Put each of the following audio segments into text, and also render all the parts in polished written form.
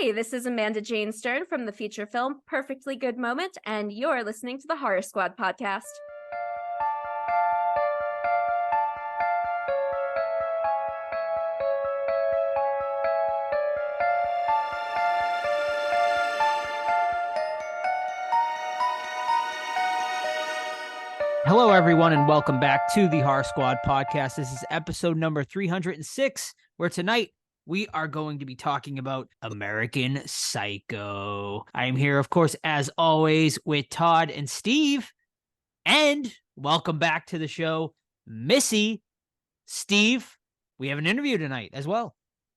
Hey, this is Amanda Jane Stern from the feature film Perfectly Good Moment, and you're listening to the Horror Squad podcast. Hello, everyone, and welcome back to the Horror Squad podcast. This is episode number 306, where tonight we are going to be talking about American Psycho. I am here, of course, as always, with Todd and Steve. And welcome back to the show, Missy. Steve, we have an interview tonight as well.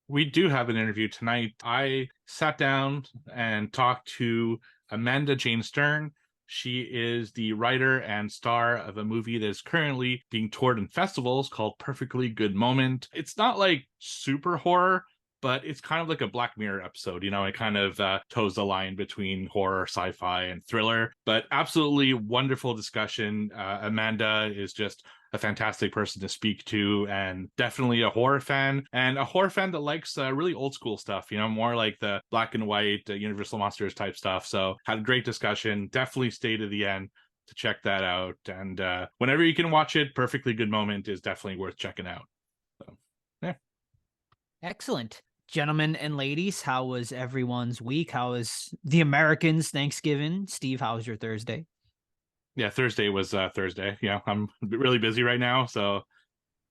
We do have an interview tonight. I sat down and talked to Amanda Jane Stern. She is the writer and star of a movie that is currently being toured in festivals called Perfectly Good Moment. It's not like super horror, but it's kind of like a Black Mirror episode. You know, it kind of toes the line between horror, sci-fi, and thriller. But absolutely wonderful discussion. Amanda is just a fantastic person to speak to, and definitely a horror fan, and a horror fan that likes really old school stuff, you know, more like the black and white Universal Monsters type stuff. So had a great discussion. Definitely stay to the end to check that out. And whenever you can watch it, Perfectly Good Moment is definitely worth checking out. So, yeah. Excellent. Gentlemen and ladies, how was everyone's week? How was the Americans' Thanksgiving? Steve, how was your Thursday? Yeah, Thursday was Thursday. Yeah, I'm really busy right now, so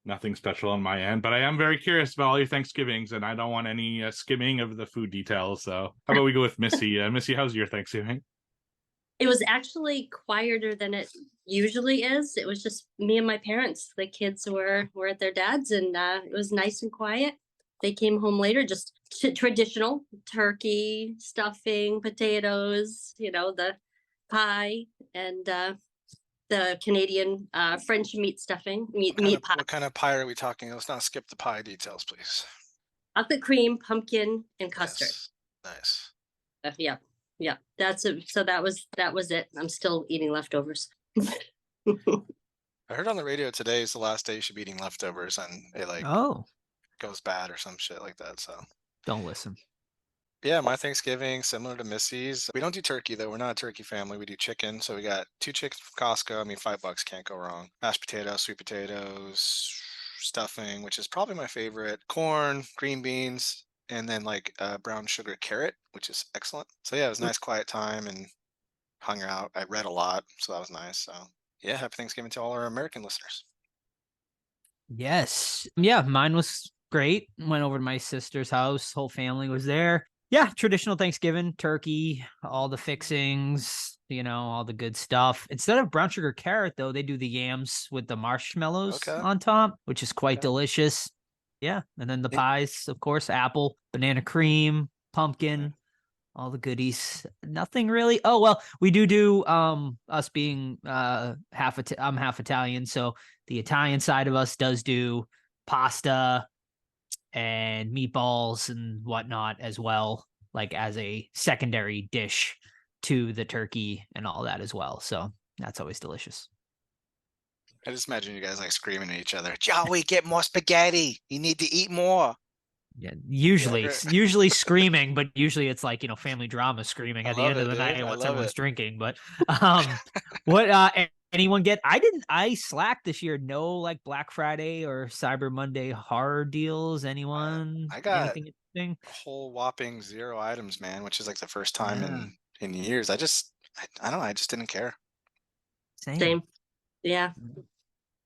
nothing special on my end. But I am very curious about all your Thanksgivings, and I don't want any skimming of the food details. So how about we go with Missy? Missy, how's your Thanksgiving? It was actually quieter than it usually is. It was just me and my parents. The kids were at their dad's, and it was nice and quiet. They came home later, just traditional turkey, stuffing, potatoes, you know, the pie, and the Canadian French meat stuffing, meat pie. What kind of pie are we talking? Let's not skip the pie details, please. Chocolate cream, pumpkin, and custard. Yes. Nice. Yeah. That's it. So that was it. I'm still eating leftovers. I heard on the radio today is the last day you should be eating leftovers, and it goes bad or some shit like that. So don't listen. Yeah, my Thanksgiving, similar to Missy's. We don't do turkey, though. We're not a turkey family. We do chicken. So we got 2 chickens from Costco. I mean, $5 can't go wrong. Mashed potatoes, sweet potatoes, stuffing, which is probably my favorite. Corn, green beans, and then like brown sugar carrot, which is excellent. So yeah, it was a nice quiet time and hung out. I read a lot, so that was nice. So yeah, happy Thanksgiving to all our American listeners. Yes. Yeah, mine was great. Went over to my sister's house. Whole family was there. Yeah, traditional Thanksgiving, turkey, all the fixings, you know, all the good stuff. Instead of brown sugar carrot, though, they do the yams with the marshmallows on top, which is quite delicious. Yeah, and then the pies, of course, apple, banana cream, pumpkin, all the goodies. Nothing really. Oh, well, we do us being I'm half Italian, so the Italian side of us does do pasta and meatballs and whatnot as well, like as a secondary dish to the turkey and all that as well. So that's always delicious. I just imagine you guys like screaming at each other, Joey, get more spaghetti. You need to eat more. Yeah, usually screaming, but usually it's like, you know, family drama screaming at the end of the night once everyone's drinking. But what anyone get? I slacked this year. No like Black Friday or Cyber Monday horror deals. Anyone? I got anything interesting? A whole whopping 0 items, man, which is like the first time in years. I don't know. I just didn't care. Same. Yeah.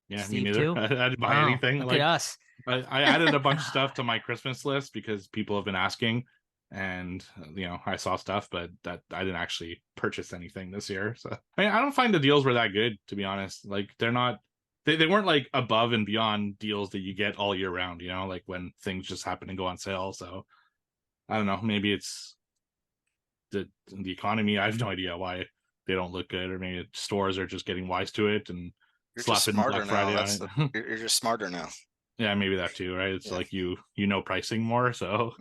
Yeah, Steve me neither. too? I didn't buy anything. Look at us. I added a bunch of stuff to my Christmas list because people have been asking, and you know, I saw stuff, but that I didn't actually purchase anything this year. So I mean, I don't find the deals were that good, to be honest. Like they're not, they weren't like above and beyond deals that you get all year round, you know, like when things just happen to go on sale. So I don't know, maybe it's the economy. I have no idea why they don't look good, or maybe stores are just getting wise to it and slapping Black Friday on it. You're just smarter now. Yeah, maybe that too, right? It's like you know pricing more, so.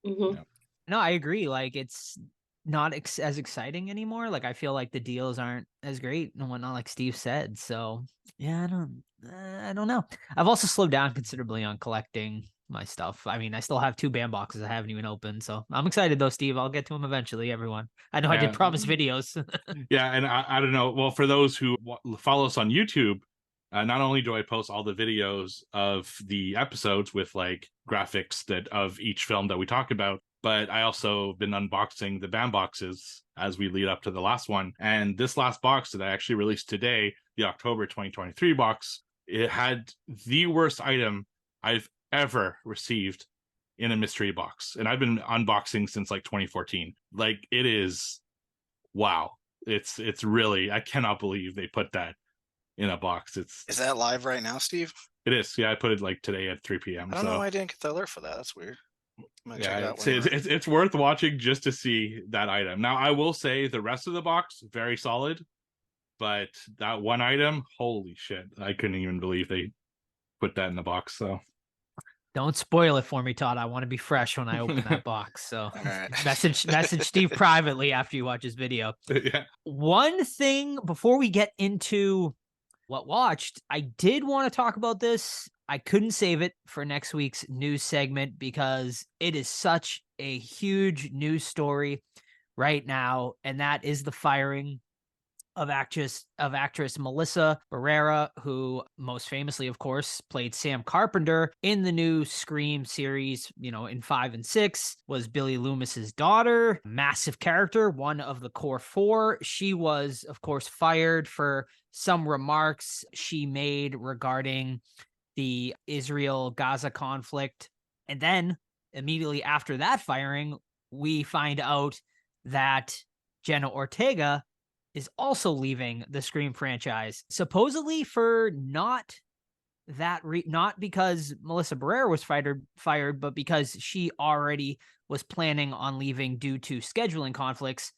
Mm-hmm. Yeah. No, I agree. Like it's not as exciting anymore. Like I feel like the deals aren't as great and whatnot, like Steve said. So yeah, I don't know. I've also slowed down considerably on collecting my stuff. I mean, I still have 2 band boxes I haven't even opened, so I'm excited though, Steve. I'll get to them eventually, everyone. I know I did Yeah. promise videos. Yeah, and I don't know. Well, for those who follow us on YouTube, not only do I post all the videos of the episodes with like graphics that of each film that we talk about, but I also been unboxing the band boxes as we lead up to the last one. And this last box that I actually released today, the October 2023 box, it had the worst item I've ever received in a mystery box. And I've been unboxing since like 2014. Like, it is, wow. It's really, I cannot believe they put that in a box. Is that live right now, Steve? It is. Yeah, I put it like today at 3 p.m. I don't know why I didn't get the alert for that. That's weird. I'm gonna check it out. It's worth watching just to see that item. Now, I will say the rest of the box, very solid. But that one item, holy shit. I couldn't even believe they put that in the box. So Don't spoil it for me, Todd. I want to be fresh when I open that box. So right. message Steve privately after you watch his video. yeah. One thing before we get into what watched, I did want to talk about this. I couldn't save it for next week's news segment because it is such a huge news story right now, and that is the firing of actress Melissa Barrera, who most famously, of course, played Sam Carpenter in the new Scream series, in 5 and 6, was Billy Loomis's daughter, massive character, one of the core 4. She was, of course, fired for some remarks she made regarding the Israel-Gaza conflict. And then immediately after that firing, we find out that Jenna Ortega is also leaving the Scream franchise, supposedly for not because Melissa Barrera was fired, but because she already was planning on leaving due to scheduling conflicts.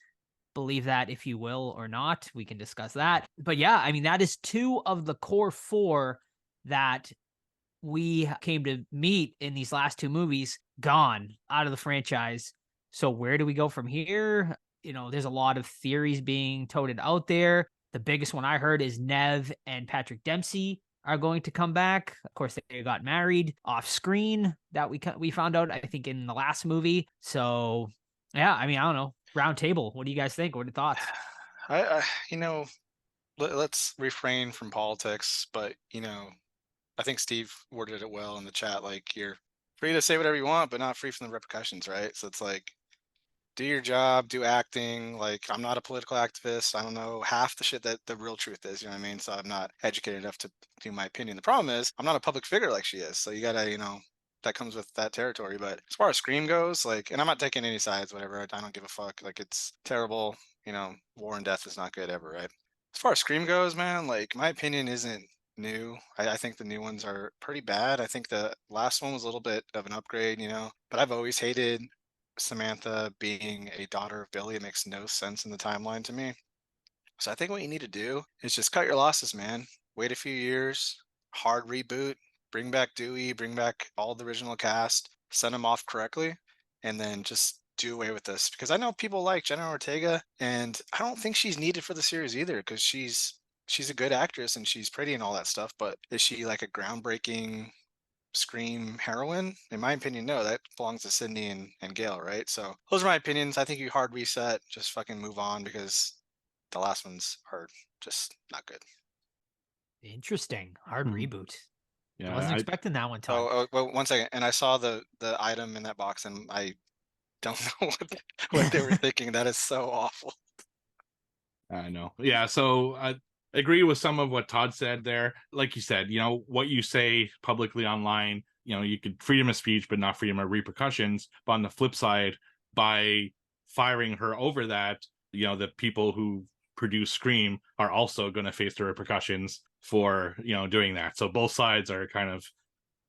Believe that if you will or not. We can discuss that. But yeah, I mean, that is 2 of the core 4 that we came to meet in these last 2 movies gone out of the franchise. So where do we go from here? There's a lot of theories being toted out there. The biggest one I heard is Nev and Patrick Dempsey are going to come back. Of course, they got married off screen that we found out, I think, in the last movie. So, yeah, I mean, I don't know. Round table. What do you guys think? What are your thoughts? Let's refrain from politics, but I think Steve worded it well in the chat. Like, you're free to say whatever you want, but not free from the repercussions, right? So it's like, do your job, do acting. Like, I'm not a political activist. I don't know half the shit that the real truth is, you know what I mean? So I'm not educated enough to do my opinion. The problem is I'm not a public figure like she is. So you gotta, that comes with that territory. But as far as Scream goes, like, and I'm not taking any sides, whatever. I don't give a fuck. Like, it's terrible. War and death is not good ever, right? As far as Scream goes, man, like, my opinion isn't new. I think the new ones are pretty bad. I think the last one was a little bit of an upgrade, but I've always hated Samantha being a daughter of Billy. It makes no sense in the timeline to me. So I think what you need to do is just cut your losses, man. Wait a few years, hard reboot, bring back Dewey, bring back all the original cast, send them off correctly, and then just do away with this. Because I know people like Jenna Ortega, and I don't think she's needed for the series either, because she's a good actress and she's pretty and all that stuff. But is she like a groundbreaking Scream heroine? In my opinion, no. That belongs to Sydney and Gail, right? So those are my opinions. I think you hard reset, just fucking move on, because the last ones are just not good. Interesting. Hard reboot. Yeah, I wasn't expecting that one, Todd. Oh, well, 1 second. And I saw the item in that box, and I don't know what they were thinking. That is so awful. I know. Yeah, so I agree with some of what Todd said there. Like you said, what you say publicly online, you could freedom of speech, but not freedom of repercussions. But on the flip side, by firing her over that, the people who produce Scream are also going to face the repercussions for, doing that. So both sides are kind of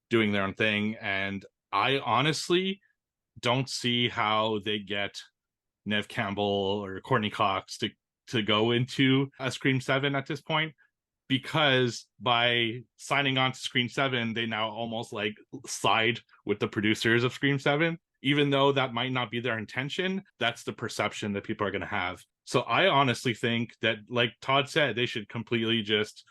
doing their own thing. And I honestly don't see how they get Nev Campbell or Courtney Cox to go into a Scream 7 at this point, because by signing on to Scream 7, they now almost like side with the producers of Scream 7. Even though that might not be their intention, that's the perception that people are going to have. So I honestly think that, like Todd said, they should completely just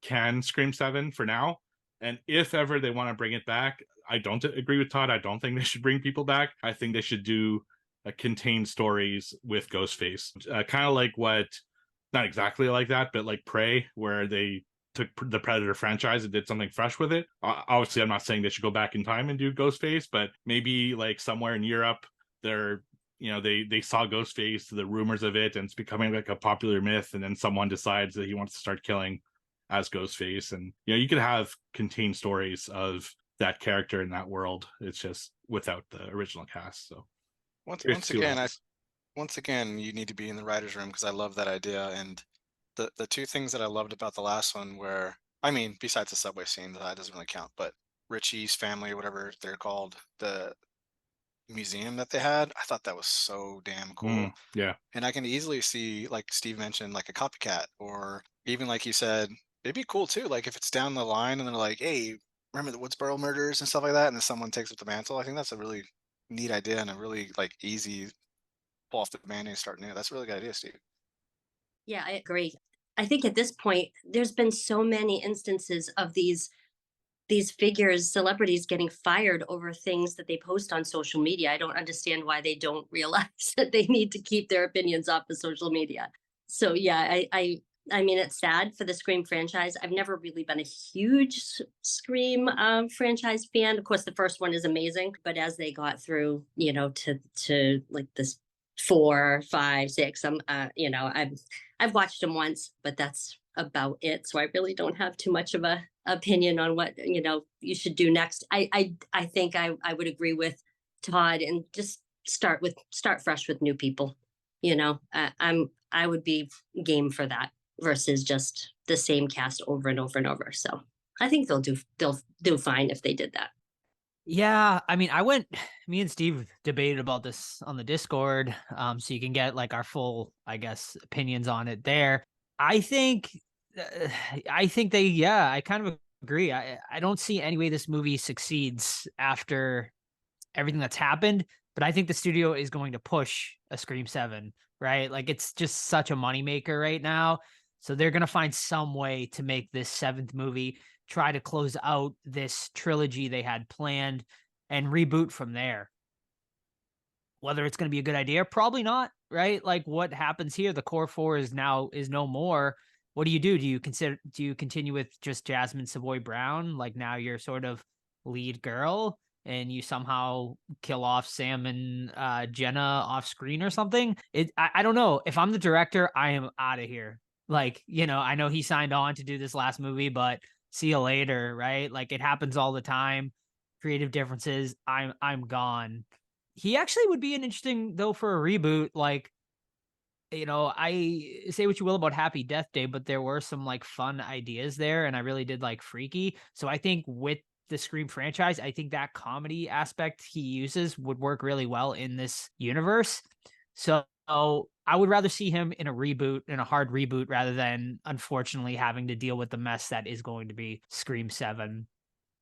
can Scream 7 for now, And if ever they want to bring it back, I don't agree with Todd. I don't think they should bring people back. I think they should do contained stories with Ghostface, kind of like what, not exactly like that, but like Prey, where they took the Predator franchise and did something fresh with it. Obviously, I'm not saying they should go back in time and do Ghostface, but maybe like somewhere in Europe, they're they saw Ghostface, the rumors of it, and it's becoming like a popular myth, and then someone decides that he wants to start killing as Ghostface, and you could have contained stories of that character in that world. It's just without the original cast. So once again, you need to be in the writer's room, because I love that idea. And the two things that I loved about the last one were, I mean, besides the subway scene, that doesn't really count, but Richie's family, or whatever they're called, the museum that they had, I thought that was so damn cool. Yeah. And I can easily see, like Steve mentioned, like a copycat, or even like you said, it'd be cool too, like if it's down the line and they're like, hey, remember the Woodsboro murders and stuff like that, and then someone takes up the mantle. I think that's a really neat idea, and a really like easy pull off the band and start new. That's a really good idea, Steve. Yeah, I agree. I think at this point, there's been so many instances of these figures, celebrities getting fired over things that they post on social media. I don't understand why they don't realize that they need to keep their opinions off of social media. So yeah, I mean, it's sad for the Scream franchise. I've never really been a huge Scream franchise fan. Of course, the first one is amazing, but as they got through, to like this 4, 5, 6, I've watched them once, but that's about it. So I really don't have too much of a opinion on what you should do next. I think I would agree with Todd, and just start fresh with new people. I would be game for that, versus just the same cast over and over and over. So I think they'll do fine if they did that. Yeah, I mean, me and Steve debated about this on the Discord, so you can get like our full, I guess, opinions on it there. I think I kind of agree. I don't see any way this movie succeeds after everything that's happened, but I think the studio is going to push a Scream 7, right? Like, it's just such a moneymaker right now. So they're going to find some way to make this 7th movie, try to close out this trilogy they had planned, and reboot from there. Whether it's going to be a good idea, probably not, right? Like, what happens here? The core 4 is no more. What do? Do you continue with just Jasmine Savoy Brown? Like, now you're sort of lead girl, and you somehow kill off Sam and Jenna off screen or something. I don't know. If I'm the director, I am out of here. Like, I know he signed on to do this last movie, but see you later, right? Like, it happens all the time. Creative differences. I'm gone. He actually would be an interesting, though, for a reboot. Like, I say what you will about Happy Death Day, but there were some like fun ideas there, and I really did like Freaky. So I think with the Scream franchise, I think that comedy aspect he uses would work really well in this universe. So I would rather see him in a hard reboot, rather than unfortunately having to deal with the mess that is going to be Scream 7.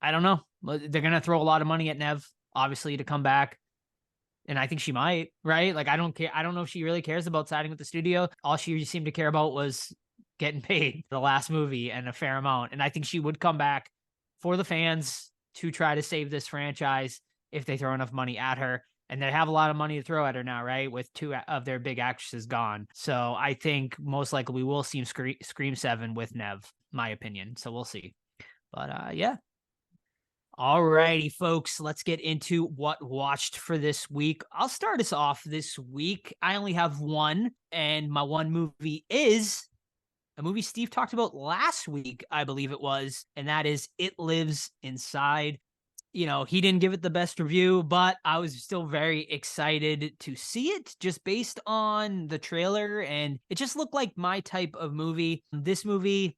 I don't know. They're going to throw a lot of money at Nev, obviously, to come back. And I think she might, right? Like, I don't care. I don't know if she really cares about siding with the studio. All she seemed to care about was getting paid the last movie, and a fair amount. And I think she would come back for the fans to try to save this franchise if they throw enough money at her. And they have a lot of money to throw at her now, right? With 2 of their big actresses gone. So I think most likely we will see Scream 7 with Nev, my opinion. So we'll see. But yeah. All righty, folks, let's get into what watched for this week. I'll start us off this week. I only have one, and my one movie is a movie Steve talked about last week, I believe it was, and that is It Lives Inside. He didn't give it the best review, but I was still very excited to see it just based on the trailer, and it just looked like my type of movie. This movie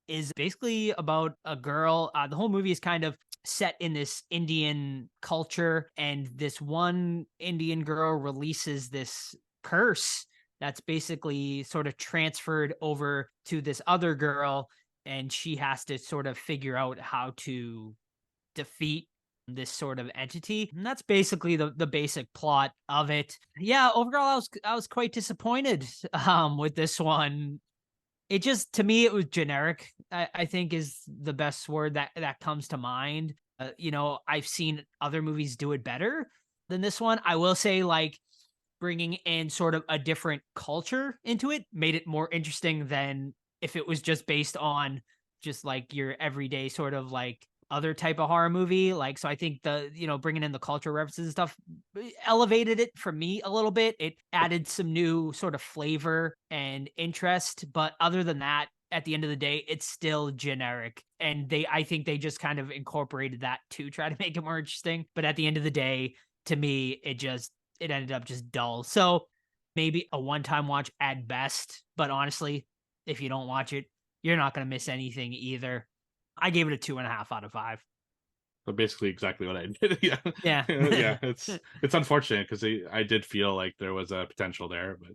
is basically about a girl. The whole movie is kind of set in this Indian culture, and this one Indian girl releases this curse that's basically sort of transferred over to this other girl, and she has to sort of figure out how to defeat this sort of entity. And that's basically the basic plot of it. Yeah, overall I was quite disappointed with this one. it just, to me, it was generic. I think is the best word that comes to mind. You know, I've seen other movies do it better than this one. I will say, like, bringing in sort of a different culture into it made it more interesting than if it was just based on just like your everyday sort of like other type of horror movie. Like, so I think the, you know, bringing in the culture references and stuff elevated it for me a little bit. It added some new sort of flavor and interest. But other than that, at the end of the day, it's still generic. And I think they just kind of incorporated that to try to make it more interesting. But at the end of the day, to me, it ended up just dull. So maybe a one-time watch at best. But honestly, if you don't watch it, you're not going to miss anything either. I gave it a 2.5 out of 5. So basically exactly what I did. Yeah. Yeah. Yeah. It's unfortunate because I did feel like there was a potential there, but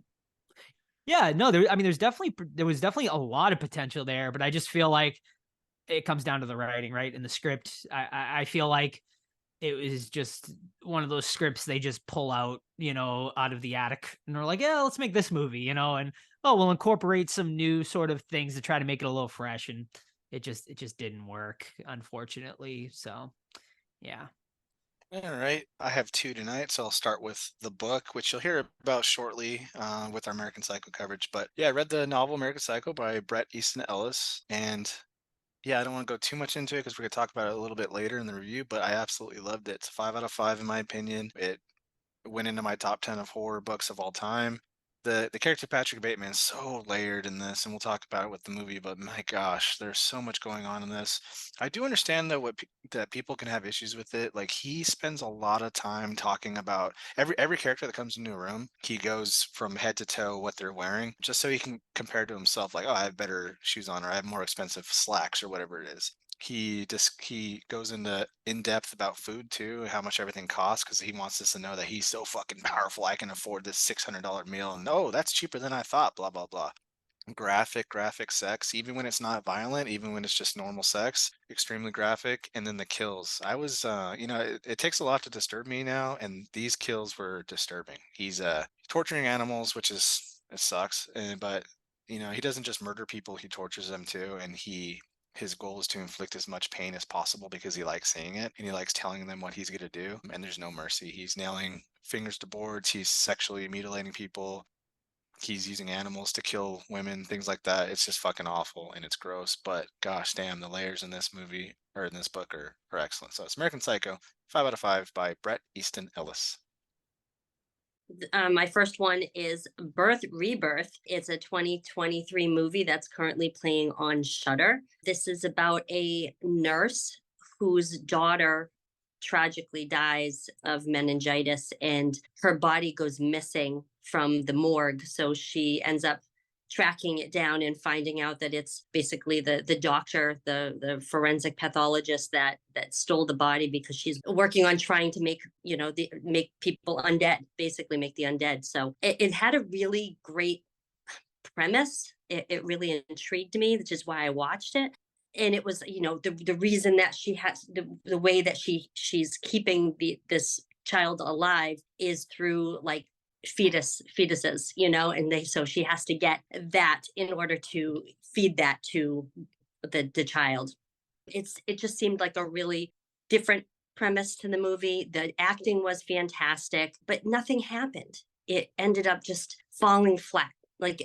Yeah, no, there was definitely a lot of potential there, but I just feel like it comes down to the writing, right? In the script. I feel like it was just one of those scripts they just pull out, you know, out of the attic and they're like, yeah, let's make this movie, you know, and oh, we'll incorporate some new sort of things to try to make it a little fresh. And it just didn't work, unfortunately. So yeah. All right, I have two tonight, so I'll start with the book, which you'll hear about shortly with our American Psycho coverage. But yeah, I read the novel American Psycho by Bret Easton Ellis, and yeah, I don't want to go too much into it because we're going to talk about it a little bit later in the review, but I absolutely loved it. It's a 5 out of 5 in my opinion. It went into my top 10 of horror books of all time. The character Patrick Bateman is so layered in this, and we'll talk about it with the movie, but my gosh, there's so much going on in this. I do understand though that people can have issues with it. Like, he spends a lot of time talking about every character that comes into a room. He goes from head to toe what they're wearing just so he can compare to himself, like, oh, I have better shoes on, or I have more expensive slacks, or whatever it is. He goes into in depth about food too, how much everything costs, because he wants us to know that he's so fucking powerful. I can afford this $600 meal, and oh, that's cheaper than I thought. Blah blah blah. Graphic sex, even when it's not violent, even when it's just normal sex, extremely graphic. And then the kills. I was, it takes a lot to disturb me now, and these kills were disturbing. He's torturing animals, which it sucks, but he doesn't just murder people; he tortures them too, and his goal is to inflict as much pain as possible because he likes seeing it and he likes telling them what he's going to do. And there's no mercy. He's nailing fingers to boards. He's sexually mutilating people. He's using animals to kill women, things like that. It's just fucking awful and it's gross. But gosh damn, the layers in this movie or in this book are excellent. So it's American Psycho, 5 out of 5 by Bret Easton Ellis. My first one is Birth Rebirth. It's a 2023 movie that's currently playing on Shudder. This is about a nurse whose daughter tragically dies of meningitis and her body goes missing from the morgue. So she ends up tracking it down and finding out that it's basically the doctor, the forensic pathologist that stole the body, because she's working on trying to make make people undead, basically make the undead. So it had a really great premise. It really intrigued me, which is why I watched it. And it was the reason that she has the way that she's keeping this child alive is through like fetuses, and so she has to get that in order to feed that to the child. It just seemed like a really different premise to the movie. The acting was fantastic, but nothing happened. It ended up just falling flat. Like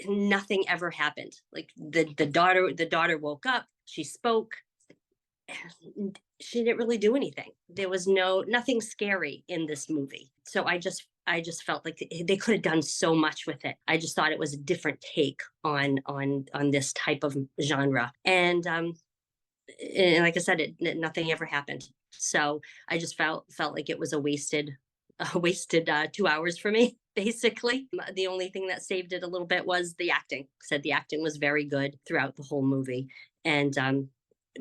nothing ever happened. Like the daughter woke up, she spoke, she didn't really do anything. There was nothing scary in this movie. So I just felt like they could have done so much with it. I just thought it was a different take on this type of genre. And like I said, nothing ever happened. So I just felt like it was a wasted 2 hours for me, basically. The only thing that saved it a little bit was the acting. Said the acting was very good throughout the whole movie. And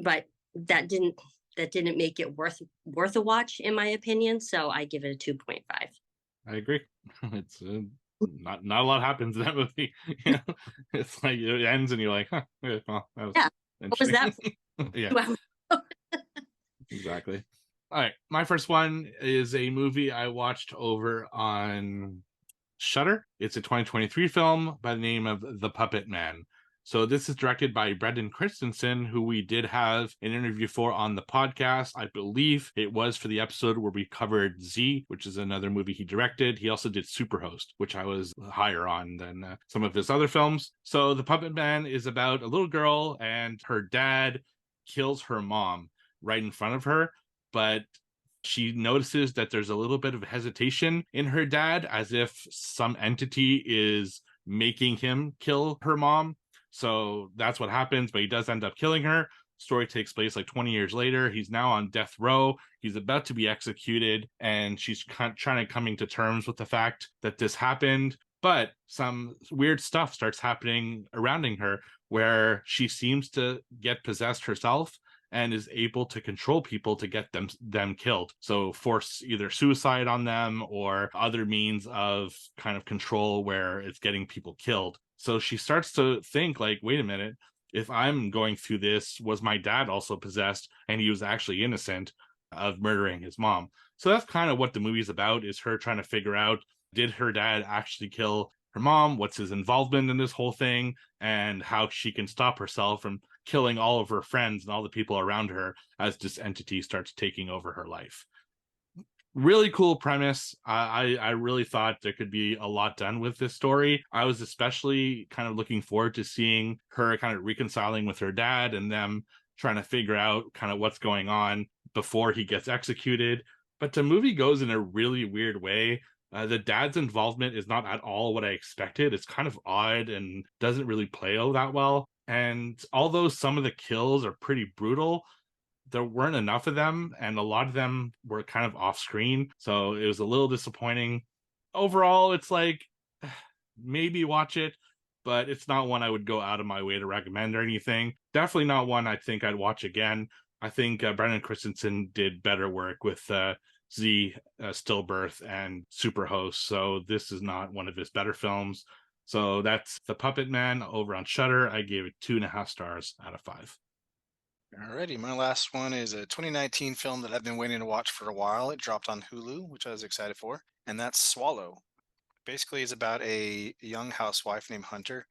but that didn't make it worth a watch, in my opinion. So I give it a 2.5. I agree. It's not a lot happens in that movie. It's like it ends and you're like, huh, well, that was what was that? Yeah. Exactly. All right. My first one is a movie I watched over on Shudder. It's a 2023 film by the name of The Puppet Man. So this is directed by Brendan Christensen, who we did have an interview for on the podcast. I believe it was for the episode where we covered Z, which is another movie he directed. He also did Superhost, which I was higher on than some of his other films. So The Puppet Man is about a little girl and her dad kills her mom right in front of her, but she notices that there's a little bit of hesitation in her dad, as if some entity is making him kill her mom. So that's what happens, but he does end up killing her. Story takes place like 20 years later. He's now on death row. He's about to be executed, and she's trying to coming to terms with the fact that this happened. But some weird stuff starts happening around her, where she seems to get possessed herself and is able to control people to get them killed. So force either suicide on them or other means of kind of control where it's getting people killed. So she starts to think like, wait a minute, if I'm going through this, was my dad also possessed and he was actually innocent of murdering his mom? So that's kind of what the movie's about, is her trying to figure out, did her dad actually kill her mom? What's his involvement in this whole thing? And how she can stop herself from killing all of her friends and all the people around her as this entity starts taking over her life. Really cool premise. I really thought there could be a lot done with this story. I was especially kind of looking forward to seeing her kind of reconciling with her dad and them trying to figure out kind of what's going on before he gets executed. But the movie goes in a really weird way. The dad's involvement is not at all what I expected. It's kind of odd and doesn't really play out that well. And although some of the kills are pretty brutal, there weren't enough of them, and a lot of them were kind of off screen. So it was a little disappointing. Overall, it's like, maybe watch it, but it's not one I would go out of my way to recommend or anything. Definitely not one I think I'd watch again. I think Brendan Christensen did better work with Z, Stillbirth, and Superhost. So this is not one of his better films. So that's The Puppet Man over on Shudder. I gave it 2.5 stars out of 5. Alrighty, my last one is a 2019 film that I've been waiting to watch for a while. It dropped on Hulu, which I was excited for, and that's Swallow. Basically, it's about a young housewife named Hunter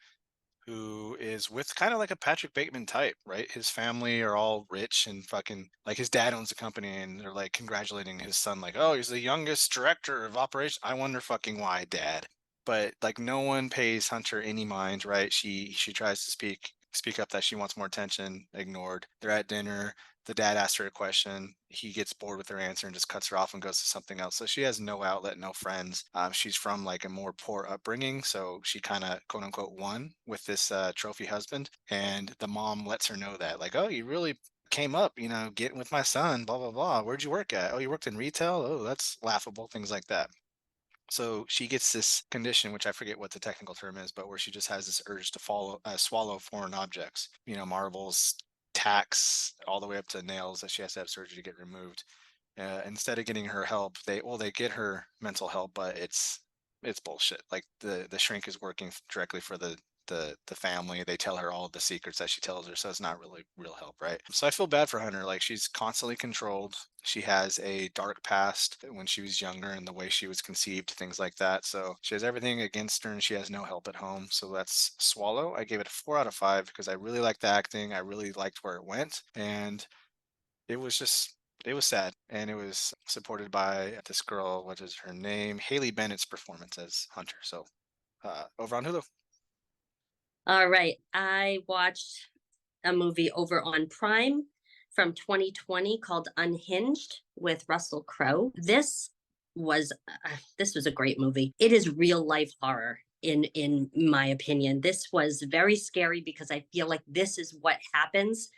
who is with kind of like a Patrick Bateman type, right? His family are all rich and fucking, like, his dad owns the company, and they're like congratulating his son, like, oh, he's the youngest director of operations. I wonder fucking why, dad. But like, no one pays Hunter any mind, right? She tries to speak up that she wants more attention, ignored. They're at dinner. The dad asks her a question. He gets bored with her answer and just cuts her off and goes to something else. So she has no outlet, no friends. She's from like a more poor upbringing. So she kind of, quote unquote, won with this trophy husband. And the mom lets her know that, like, oh, you really came up, getting with my son, blah, blah, blah. Where'd you work at? Oh, you worked in retail? Oh, that's laughable. Things like that. So she gets this condition, which I forget what the technical term is, but where she just has this urge to swallow foreign objects, marbles, tacks, all the way up to nails that she has to have surgery to get removed. Instead of getting her help, they get her mental help, but it's bullshit. Like the shrink is working directly for the family. They tell her all of the secrets that she tells her, so it's not really real help, right? So I feel bad for Hunter. Like, she's constantly controlled. She has a dark past when she was younger and the way she was conceived, things like that. So she has everything against her and she has no help at home. So that's Swallow. I gave it a 4 out of 5 because I really liked the acting. I really liked where it went, and it was sad, and it was supported by this girl. What is her name? Haley Bennett's performance as Hunter. So over on Hulu. All right. I watched a movie over on Prime from 2020 called Unhinged with Russell Crowe. This was a great movie. It is real life horror in my opinion. This was very scary because I feel like this is what happens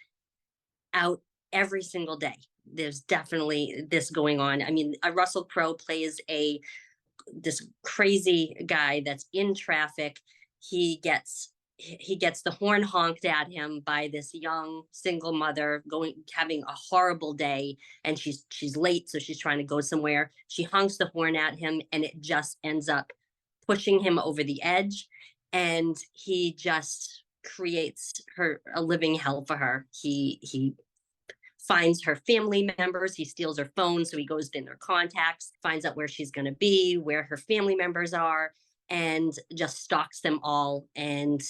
out every single day. There's definitely this going on. I mean, Russell Crowe plays this crazy guy that's in traffic. He gets the horn honked at him by this young single mother having a horrible day, and she's late, so she's trying to go somewhere. She honks the horn at him, and it just ends up pushing him over the edge, and he just creates a living hell for her. He finds her family members. He steals her phone, so he goes in their contacts, finds out where she's going to be, where her family members are, and just stalks them all, and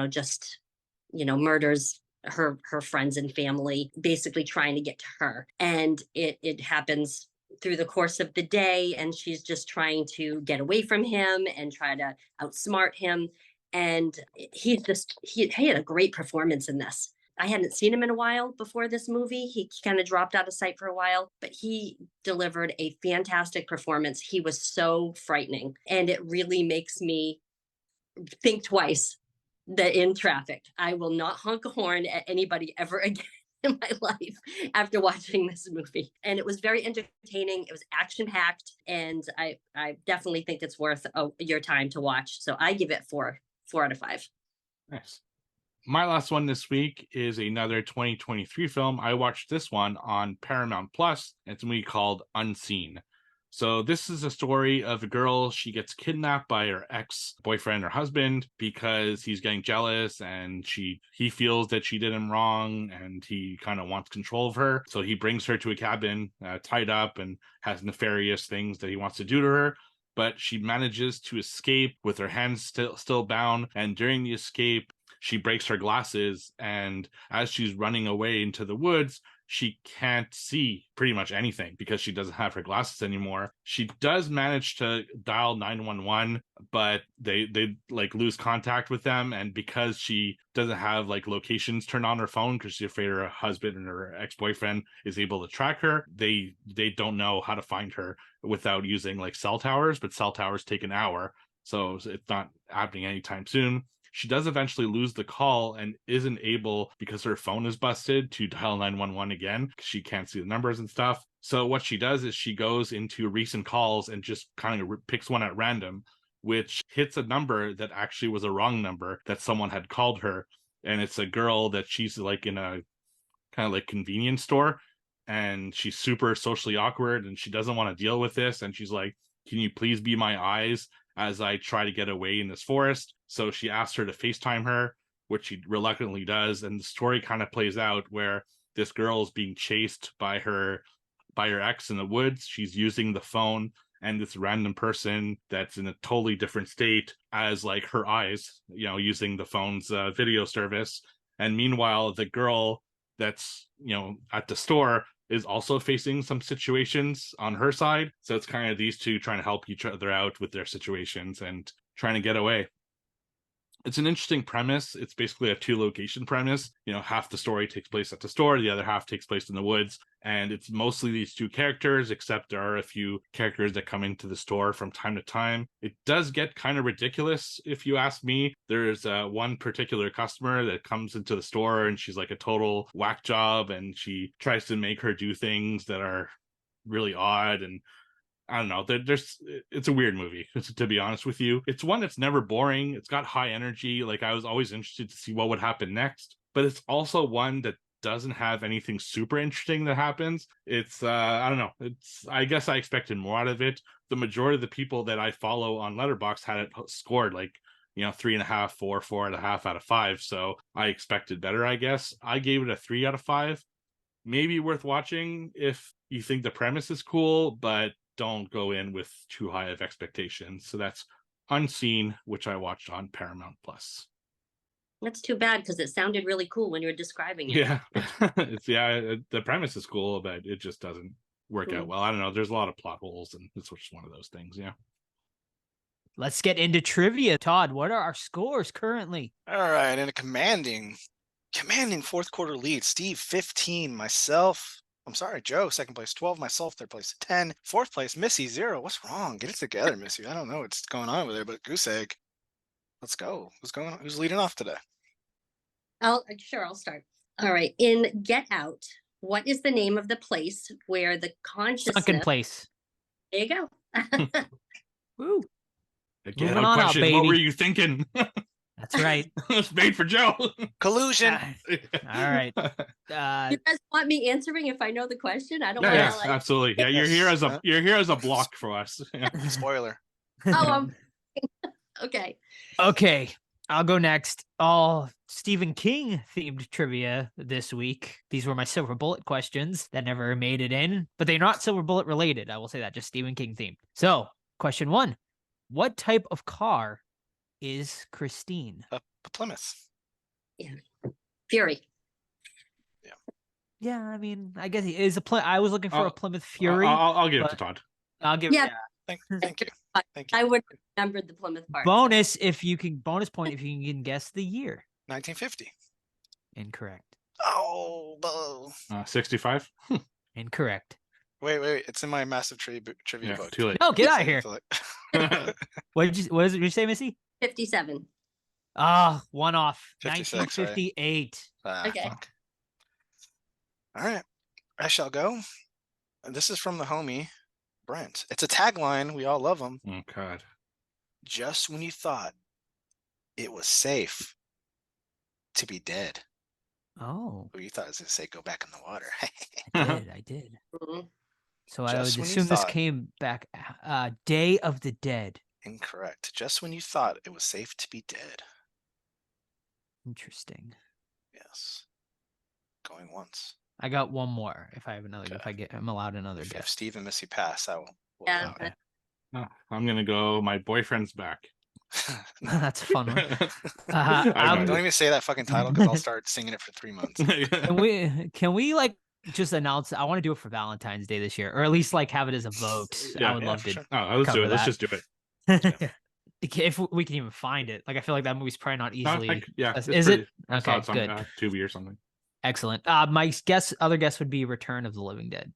just murders her friends and family, basically trying to get to her. And it happens through the course of the day, and she's just trying to get away from him and try to outsmart him. And he had a great performance in this. I hadn't seen him in a while before this movie. He kind of dropped out of sight for a while, but he delivered a fantastic performance. He was so frightening, and it really makes me think twice that in traffic. I will not honk a horn at anybody ever again in my life after watching this movie. And it was very entertaining. It was action packed, and I definitely think it's worth your time to watch. So I give it 4 out of 5. Nice. My last one this week is another 2023 film. I watched this one on Paramount Plus. It's a movie called Unseen. So this is a story of a girl. She gets kidnapped by her ex-boyfriend or husband because he's getting jealous, and he feels that she did him wrong, and he kind of wants control of her. So he brings her to a cabin, tied up, and has nefarious things that he wants to do to her. But she manages to escape with her hands still bound. And during the escape, she breaks her glasses, and as she's running away into the woods, she can't see pretty much anything because she doesn't have her glasses anymore. She does manage to dial 911, but they like lose contact with them. And because she doesn't have like locations turned on her phone because she's afraid her husband and her ex-boyfriend is able to track her, they don't know how to find her without using like cell towers, but cell towers take an hour. So it's not happening anytime soon. She does eventually lose the call and isn't able, because her phone is busted, to dial 911 again because she can't see the numbers and stuff. So what she does is she goes into recent calls and just kind of picks one at random, which hits a number that actually was a wrong number that someone had called her. And it's a girl that she's like in a kind of like convenience store, and she's super socially awkward, and she doesn't want to deal with this. And she's like, can you please be my eyes as I try to get away in this forest? So she asks her to FaceTime her, which she reluctantly does. And the story kind of plays out where this girl is being chased by her ex in the woods. She's using the phone, and this random person that's in a totally different state as like her eyes, using the phone's video service. And meanwhile, the girl that's, at the store is also facing some situations on her side. So it's kind of these two trying to help each other out with their situations and trying to get away. It's an interesting premise. It's basically a 2-location premise. Half the story takes place at the store, the other half takes place in the woods. And it's mostly these two characters, except there are a few characters that come into the store from time to time. It does get kind of ridiculous, if you ask me. There's one particular customer that comes into the store, and she's like a total whack job, and she tries to make her do things that are really odd. And I don't know. It's a weird movie, to be honest with you. It's one that's never boring. It's got high energy. Like, I was always interested to see what would happen next. But it's also one that doesn't have anything super interesting that happens. It's I don't know. I guess I expected more out of it. The majority of the people that I follow on Letterboxd had it scored like 3.5, 4.5 out of 5. So I expected better, I guess. I gave it a 3 out of 5. Maybe worth watching if you think the premise is cool, but don't go in with too high of expectations. So that's Unseen, which I watched on Paramount Plus. That's too bad, because it sounded really cool when you were describing it. Yeah. The premise is cool, but it just doesn't work out well. I don't know. There's a lot of plot holes, and it's just one of those things. Yeah. Let's get into trivia. Todd, what are our scores currently? All right, in a commanding fourth quarter lead. Steve 15, Joe second place 12, myself third place 10, fourth place Missy 0. What's wrong? Get it together, Missy. I don't know what's going on over there, but goose egg. Let's go. What's going on? Who's leading off today? I'll start. All right. In Get Out, what is the name of the place where the consciousness... Sunken place. There you go. Woo. Again, no question. What were you thinking? That's right. It's made for Joe. Collusion. All right. You guys want me answering if I know the question? I don't want Yes, to absolutely. Yeah, you're here as a block for us. Yeah. Spoiler. Okay. Okay. I'll go next. All Stephen King themed trivia this week. These were my Silver Bullet questions that never made it in, but they're not Silver Bullet related. I will say that, just Stephen King themed. So, question 1. What type of car is Christine? A Plymouth. Yeah. Fury. Yeah, I mean, I guess he is a I was looking for a Plymouth Fury. I'll give it to but Todd. I'll give Yeah. Thank you. Thank you. I would have remembered the Plymouth part. bonus bonus point if you can guess the year. 1950. Incorrect. Oh, Bo. 65. Incorrect. Wait. It's in my massive trivia Yeah, book. too late. No, get out of I here. feel like- What did you say, Missy? 57. Ah, one off. 56, right? 1958. Okay. Fuck. All right. I shall go. And this is from the homie, Brent. It's a tagline. We all love him. Oh God. Just when you thought it was safe to be dead. Oh, Oh, you thought I was going to say go back in the water. I did. Mhm. So I Just would when you assume this thought. came back Day of the Dead. Incorrect. Just when you thought it was safe to be dead. Interesting. Yes. Going once. I got one more. If I have another, Okay. I'm allowed another If guess. Steve and Missy pass, I will. Yeah. allow it. Oh, I'm gonna go. My boyfriend's back. That's a fun one. I Don't even say that fucking title because I'll start singing it for 3 months. Can we like just announce? I want to do it for Valentine's Day this year, or at least like have it as a vote. Yeah, I would love for to. sure. Oh, let's do cover it. Let's that. just do it. If we can even find it, like I feel like that movie's probably not No, easily. yeah, Is it's it? I saw Okay, it on good, Tubi or something. excellent. My other guess would be Return of the Living Dead.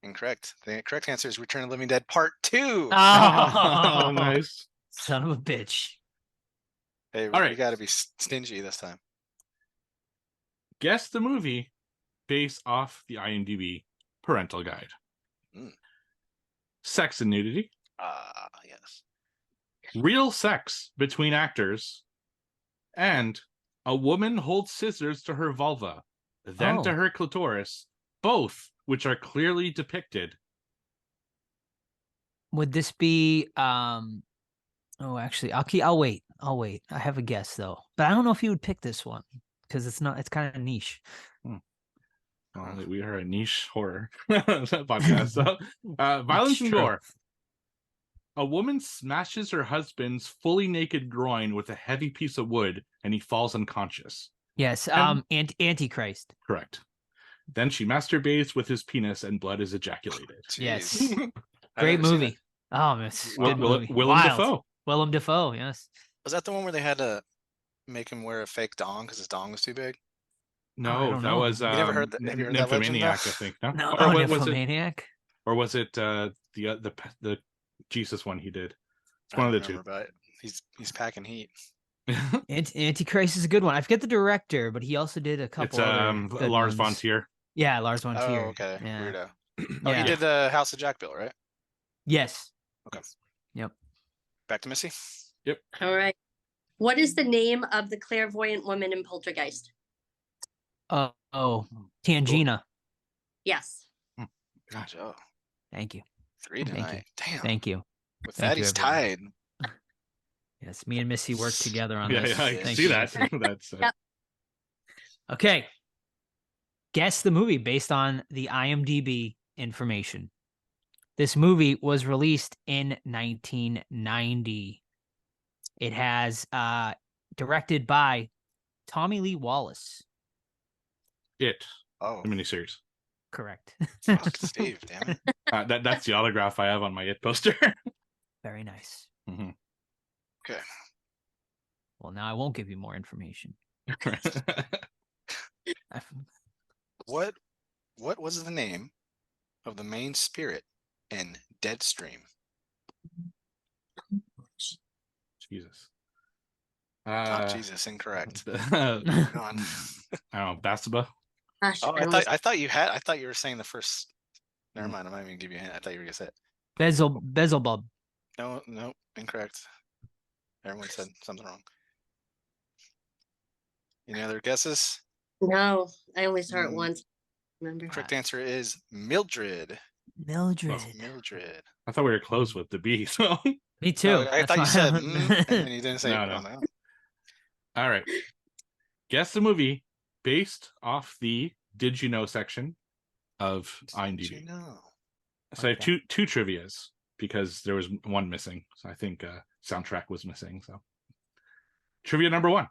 Incorrect. The correct answer is Return of the Living Dead Part 2. Oh, Nice. son of a bitch! Hey, All we right. got to be stingy this time. Guess the movie based off the IMDb parental guide. Mm. Sex and nudity, Yes. real sex between actors, and a woman holds scissors to her vulva, then to Oh. her clitoris, both which are clearly depicted. Would this be Oh, actually, I'll wait. I have a guess though, but I don't know if you would pick this one because it's kind of niche. Well, we are a niche horror podcast. So, violence and true. gore. A woman smashes her husband's fully naked groin with a heavy piece of wood, and he falls unconscious. Yes, Antichrist. Correct. Then she masturbates with his penis, and blood is ejaculated. Yes. Jeez. I've Great never seen movie. it. Oh, it's a good movie. Willem Wild. Dafoe. Willem Dafoe. Yes. Was that the one where they had to make him wear a fake dong because his dong was too big? I No, don't that know. was You never heard that- have you heard that legend, though? Nymphomaniac, I think. No, No, or was it? Nymphomaniac. Or was it the Jesus one he did? It's one I of the don't two. remember, but he's packing heat. Antichrist is a good one. I forget the director, but he also did a couple It's other good Lars von ones. Trier. Yeah, Lars von Oh, Trier. okay. Yeah. Weirdo. Oh, Yeah. he did the House of Jack Bill, right? Yes. Okay. Yep. Back to Missy. All right. What is the name of the clairvoyant woman in Poltergeist? Tangina. Yes. Gosh, Oh, Thank you. 3 Thank tonight. Damn. Thank you. With Thank that, you, he's everyone. tied. Yes, me and Missy work together on yeah, this. I can Thank see you, that. Missy. That's Yep. Okay. Guess the movie based on the IMDb information. This movie was released in 1990. It has directed by Tommy Lee Wallace. it. Oh, The miniseries. Correct. fuck, Steve. Damn it. That's the autograph I have on my It poster. Very nice. Mhm. Okay. Well, now I won't give you more information. What was the name of the main spirit in Deadstream? Jesus. Jesus, incorrect. I Moving on. don't know. Basaba. Gosh, Oh, I almost- I thought you were saying the first. Never mind. I'm not even gonna give you a hint. I thought you were gonna say it. Beelzebub. No, incorrect. Everyone said something wrong. Any other guesses? No, I only saw it Mm. once. Remember? Correct answer is Mildred. Mildred. Mildred. I thought we were close with the B. So, Me too. No, I That's thought you why said, I- and then you didn't say. No, it. no. Oh, no. all right. Guess the movie based off the Did You Know section of Did you IMDb. know? So I have Okay. two trivias because there was one missing. So I think soundtrack was missing. So trivia number 1.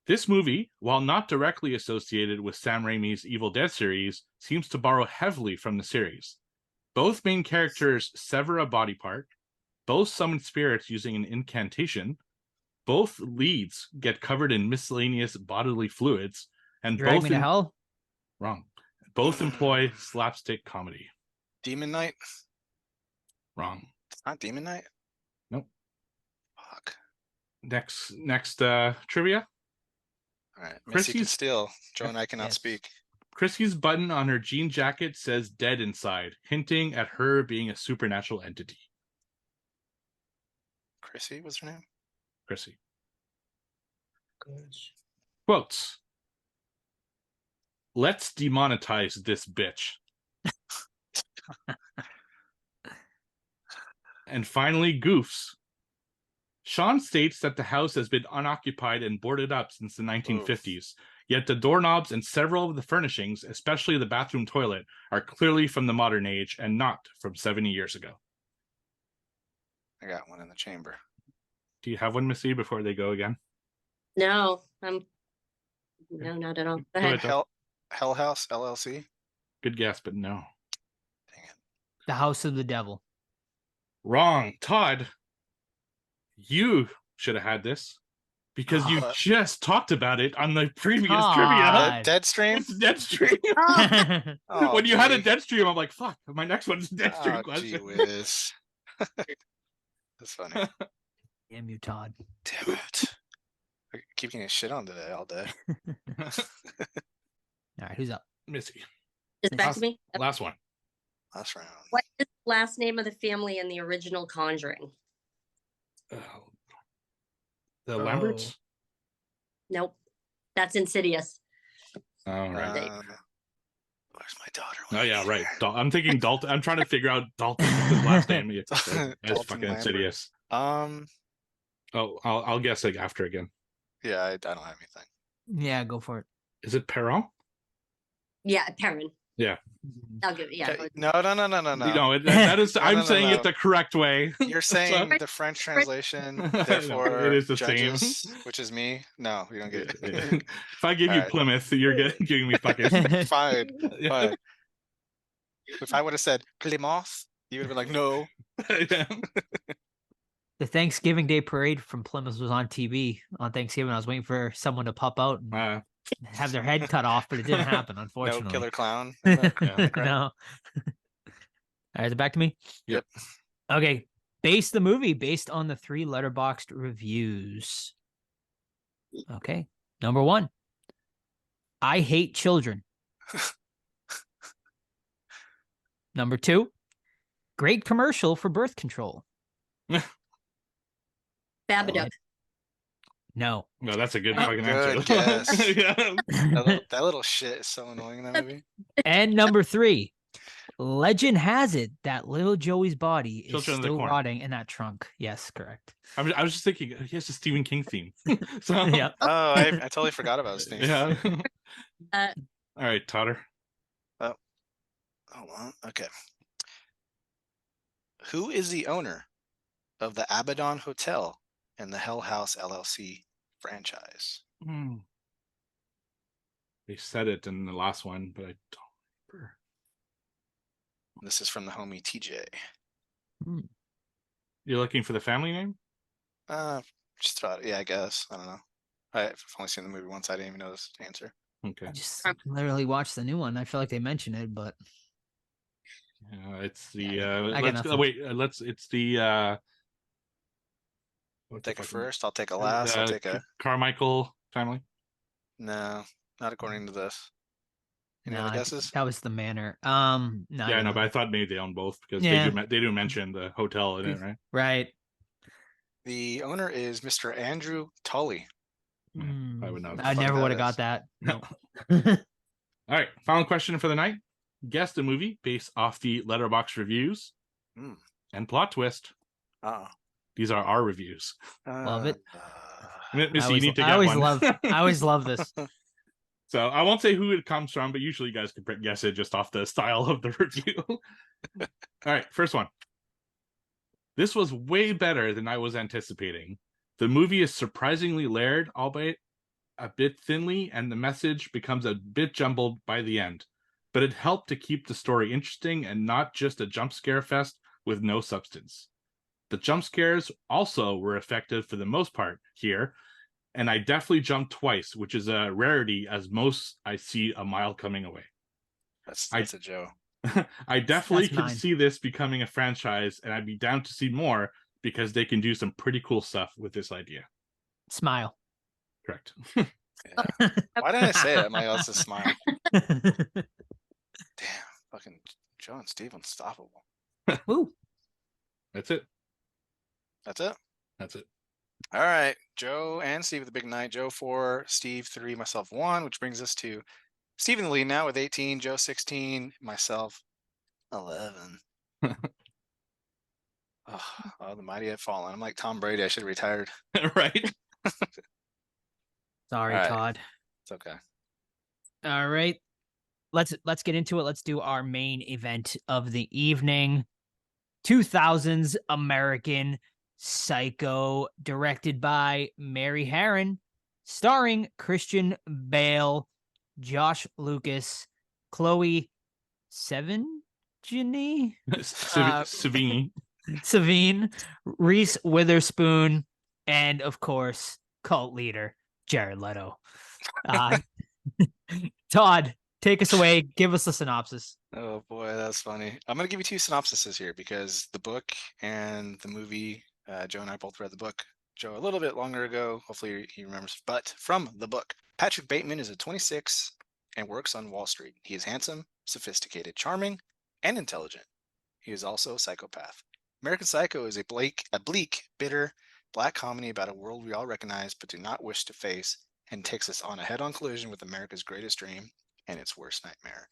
This movie, while not directly associated with Sam Raimi's Evil Dead series, seems to borrow heavily from the series. Both main characters sever a body part, both summon spirits using an incantation, both leads get covered in miscellaneous bodily fluids, and Drag Me to Hell? Wrong. Both employ slapstick comedy. Demon Knight? Wrong. It's not Demon Knight? Nope. Fuck. Next trivia. All right. Missy can Chrissy's- steal. Joe and I cannot Yes. speak. Chrissy's button on her jean jacket says dead inside, hinting at her being a supernatural entity. Chrissy was her name? Chrissy. Quotes. Let's demonetize this bitch. And finally, goofs. Sean states that the house has been unoccupied and boarded up since the 1950s, yet the doorknobs and several of the furnishings, especially the bathroom toilet, are clearly from the modern age and not from 70 years ago. I got one in the chamber. Do you have one, Missy, before they go again? No, no, not at all. Go ahead. ahead. Hell House LLC? Good guess, but no. Dang it. The House of the Devil. Wrong. Todd, you should have had this because you What? just talked about it on the previous Todd. trivia. Dead Stream? It's Deadstream. Oh, When you had a gee. Deadstream, I'm like, fuck, my next one's a Deadstream Oh, gee question. whiz. That's funny. Damn you, Todd. Damn it. I keep getting shit on today all day. All right, who's up? Missy, Is it back to me? last one. Last round. What is the last name of the family in the original Conjuring? Oh. The Lamberts? Nope. That's Insidious. Oh, right. Dave. Where's my daughter? Oh, yeah, right. I'm thinking Dalton. I'm trying to figure out Dalton's last name. Yeah, That's Dalton fucking Lambert. Insidious. Um, Oh, I'll guess like after again. yeah, I don't have anything. Yeah, go for it. Is it Perron? Yeah, Perrin. Yeah. I'll give it. Yeah. Okay, No, no. No, that is. No, I'm no, saying no. it the correct way. You're saying the French translation, No, therefore it is the same. judges, which is me. No, we don't get it. If I give you Alright. Plymouth, you're giving me fucking. Fine, Yeah. fine. If I would have said Plymouth, you would have been like, no. Yeah. The Thanksgiving Day parade from Plymouth was on TV on Thanksgiving. I was waiting for someone to pop out and have their head cut off, but it didn't happen, No unfortunately. killer clown. No. All right, is it back to me? Yep. Okay. Base the movie based on the 3 letterboxed reviews. Okay. Number 1. I hate children. Number 2. Great commercial for birth control. Babadook. No. No, that's a good Oh, fucking good answer. guess. Yeah. That little shit is so annoying in that movie. And number 3. Legend has it that little Joey's body is Children of the still Corn. rotting in that trunk. Yes, correct. I was just thinking, he has a Stephen King theme. So Yep. Oh, I totally forgot about this thing. yeah. Uh, All right, Totter. Hold on. Okay. Who is the owner of the Abaddon Hotel and the Hell House LLC franchise? They said it in the last one, but I don't remember. This is from the homie TJ. You're looking for the family name? Just thought, yeah, I guess. I don't know. I've only seen the movie once. I didn't even know this answer. Okay. I just literally watched the new one. I feel like they mentioned it, but It's the Yeah, I got let's nothing. wait, it's the what's the Take a fucking- first. I'll take a last. I'll take a Carmichael family. no. Not according to this. Any no, other I think guesses? that was the manor. No, I Yeah, got no, but I nothing. thought maybe they own both because Yeah. they do mention the hotel in it, right? Right. The owner is Mr. Andrew Tully. Yeah, I would know. I fuck never that would have got is. that. No. No. All right, final question for the night. Guess the movie based off the letterbox reviews Hmm. and plot twist. Oh. These are our reviews. Love it. Missy, you need to I get always one. love I always love this. So I won't say who it comes from, but usually you guys could guess it just off the style of the review. All right, first one. This was way better than I was anticipating. The movie is surprisingly layered, albeit a bit thinly, and the message becomes a bit jumbled by the end. But it helped to keep the story interesting and not just a jump scare fest with no substance. The jump scares also were effective for the most part here, and I definitely jumped twice, which is a rarity, as most I see a mile coming away. That's a Joe. I definitely That's can mine. see this becoming a franchise, and I'd be down to see more because they can do some pretty cool stuff with this idea. Smile. Correct. Yeah. Why didn't I say it? My else is smile. Damn, fucking Joe and Steve unstoppable. Woo. That's it. That's it. That's it. All right, Joe and Steve with the big night. Joe 4, Steve 3, myself 1, which brings us to Steve in the lead now with 18, Joe 16, myself 11. Oh, the mighty have fallen. I'm like Tom Brady. I should have retired. Right? Sorry, All right. Todd. It's okay. All right. Let's get into it. Let's do our main event of the evening. 2000s American Psycho, directed by Mary Harron, starring Christian Bale, Josh Lucas, Chloe Sevigny, Savini. Savine, Reese Witherspoon, and of course, cult leader Jared Leto. Todd, take us away. Give us a synopsis. Oh boy, that's funny. I'm gonna give you two synopsises here because the book and the movie. Joe and I both read the book. Joe a little bit longer ago. Hopefully he remembers. But from the book, Patrick Bateman is a 26 and works on Wall Street. He is handsome, sophisticated, charming, and intelligent. He is also a psychopath. American Psycho is a bleak, bitter, black comedy about a world we all recognize but do not wish to face, and takes us on a head-on collision with America's greatest dream and its worst nightmare.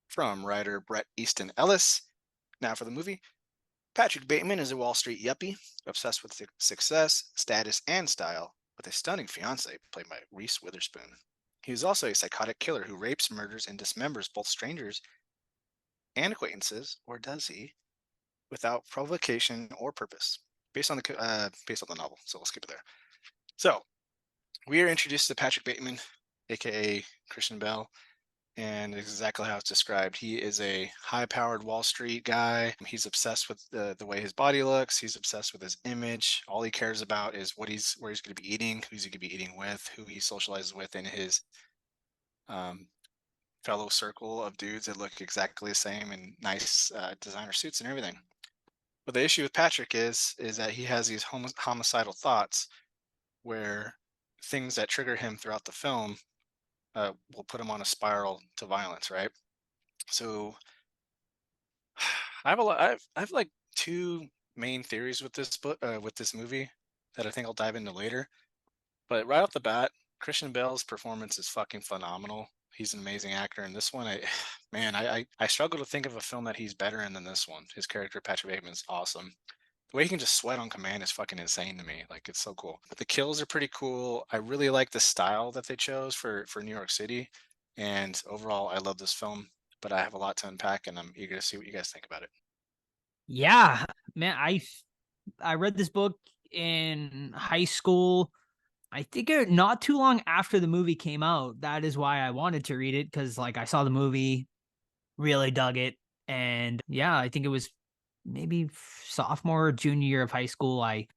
From writer Bret Easton Ellis. Now for the movie. Patrick Bateman is a Wall Street yuppie, obsessed with success, status, and style, with a stunning fiancée played by Reese Witherspoon. He is also a psychotic killer who rapes, murders, and dismembers both strangers and acquaintances, or does he, without provocation or purpose, based on the novel. So we'll skip it there. So we are introduced to Patrick Bateman, aka Christian Bale, and exactly how it's described. He is a high-powered Wall Street guy. He's obsessed with the way his body looks. He's obsessed with his image. All he cares about is where he's going to be eating, who's he going to be eating with, who he socializes with in his fellow circle of dudes that look exactly the same in nice designer suits and everything. But the issue with Patrick is that he has these homicidal thoughts where things that trigger him throughout the film will put him on a spiral to violence, right? So I have like two main theories with this book, with this movie, that I think I'll dive into later. But right off the bat, Christian Bale's performance is fucking phenomenal. He's an amazing actor in this one. I struggle to think of a film that he's better in than this one. His character, Patrick Bateman, is awesome. The way he can just sweat on command is fucking insane to me. Like, it's so cool. But the kills are pretty cool. I really like the style that they chose for New York City. And overall, I love this film. But I have a lot to unpack, and I'm eager to see what you guys think about it. Yeah, man, I read this book in high school. I think not too long after the movie came out. That is why I wanted to read it, because like I saw the movie, really dug it, and yeah, I think it was maybe sophomore or junior year of high school. I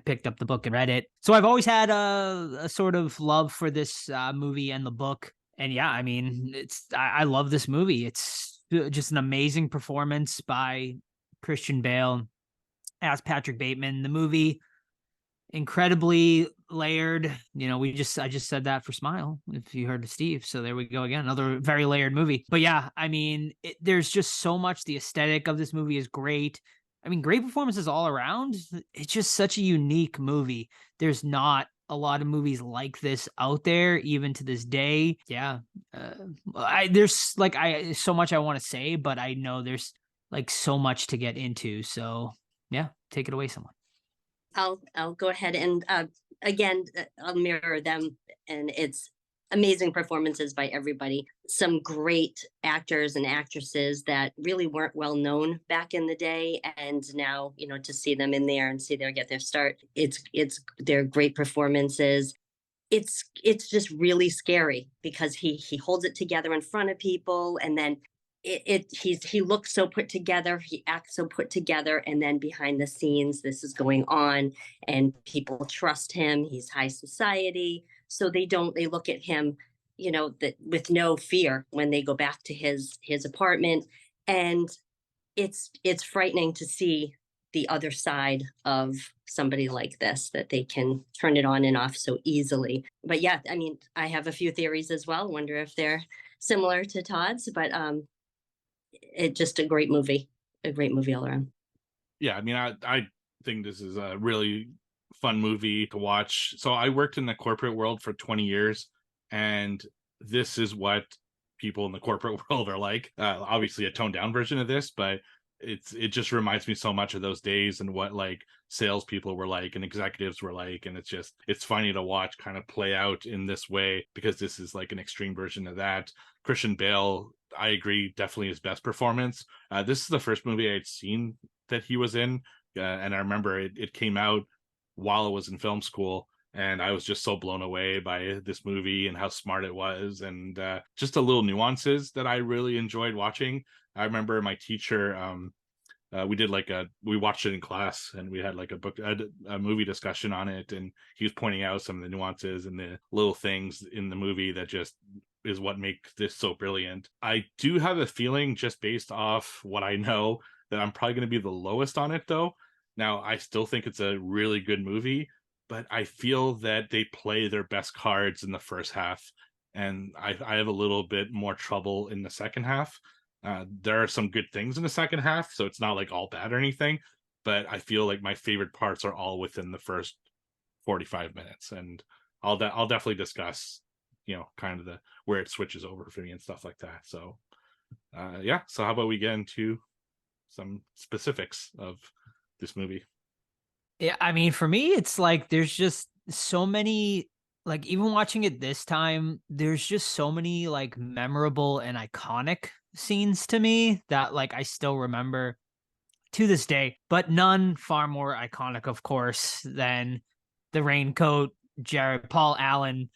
picked up the book and read it. So I've always had a sort of love for this movie and the book. And yeah, I mean, I love this movie. It's just an amazing performance by Christian Bale as Patrick Bateman. The movie, incredibly layered. You know, I just said that for Smile, if you heard Steve. So there we go again, another very layered movie. But yeah, I mean, there's just so much. The aesthetic of this movie is great. I mean, great performances all around. It's just such a unique movie. There's not a lot of movies like this out there, even to this day. Yeah, there's like so much I want to say, but I know there's like so much to get into. So yeah, take it away, someone. I'll go ahead and again, I'll mirror them, and it's amazing performances by everybody. Some great actors and actresses that really weren't well known back in the day, and now, to see them in there and see them get their start, they're great performances. it's just really scary because he holds it together in front of people, and then he looks so put together, he acts so put together, and then behind the scenes this is going on, and people trust him. He's high society, so they look at him, that with no fear when they go back to his apartment. And it's frightening to see the other side of somebody like this, that they can turn it on and off so easily. But yeah, I mean, I have a few theories as well. Wonder if they're similar to Todd's, but it just a great movie all around. Yeah, I mean, I think this is a really fun movie to watch. So I worked in the corporate world for 20 years, and this is what people in the corporate world are like. Obviously a toned down version of this, but it just reminds me so much of those days and what like salespeople were like and executives were like. And it's funny to watch kind of play out in this way, because this is like an extreme version of that. Christian Bale, I agree, definitely his best performance. This is the first movie I'd seen that he was in, and I remember it came out while I was in film school, and I was just so blown away by this movie and how smart it was, and just the little nuances that I really enjoyed watching. I remember my teacher, we watched it in class, and we had like a movie discussion on it, and he was pointing out some of the nuances and the little things in the movie that just is what makes this so brilliant. I do have a feeling, just based off what I know, that I'm probably going to be the lowest on it though. Now, I still think it's a really good movie, but I feel that they play their best cards in the first half, and I have a little bit more trouble in the second half. There are some good things in the second half, so it's not like all bad or anything, but I feel like my favorite parts are all within the first 45 minutes, and I'll definitely discuss, kind of the where it switches over for me and stuff like that. So, yeah. So how about we get into some specifics of this movie? Yeah, I mean, for me, it's like there's just so many, like, even watching it this time, there's just so many like memorable and iconic scenes to me that like I still remember to this day, but none far more iconic, of course, than the raincoat Jared Paul Allen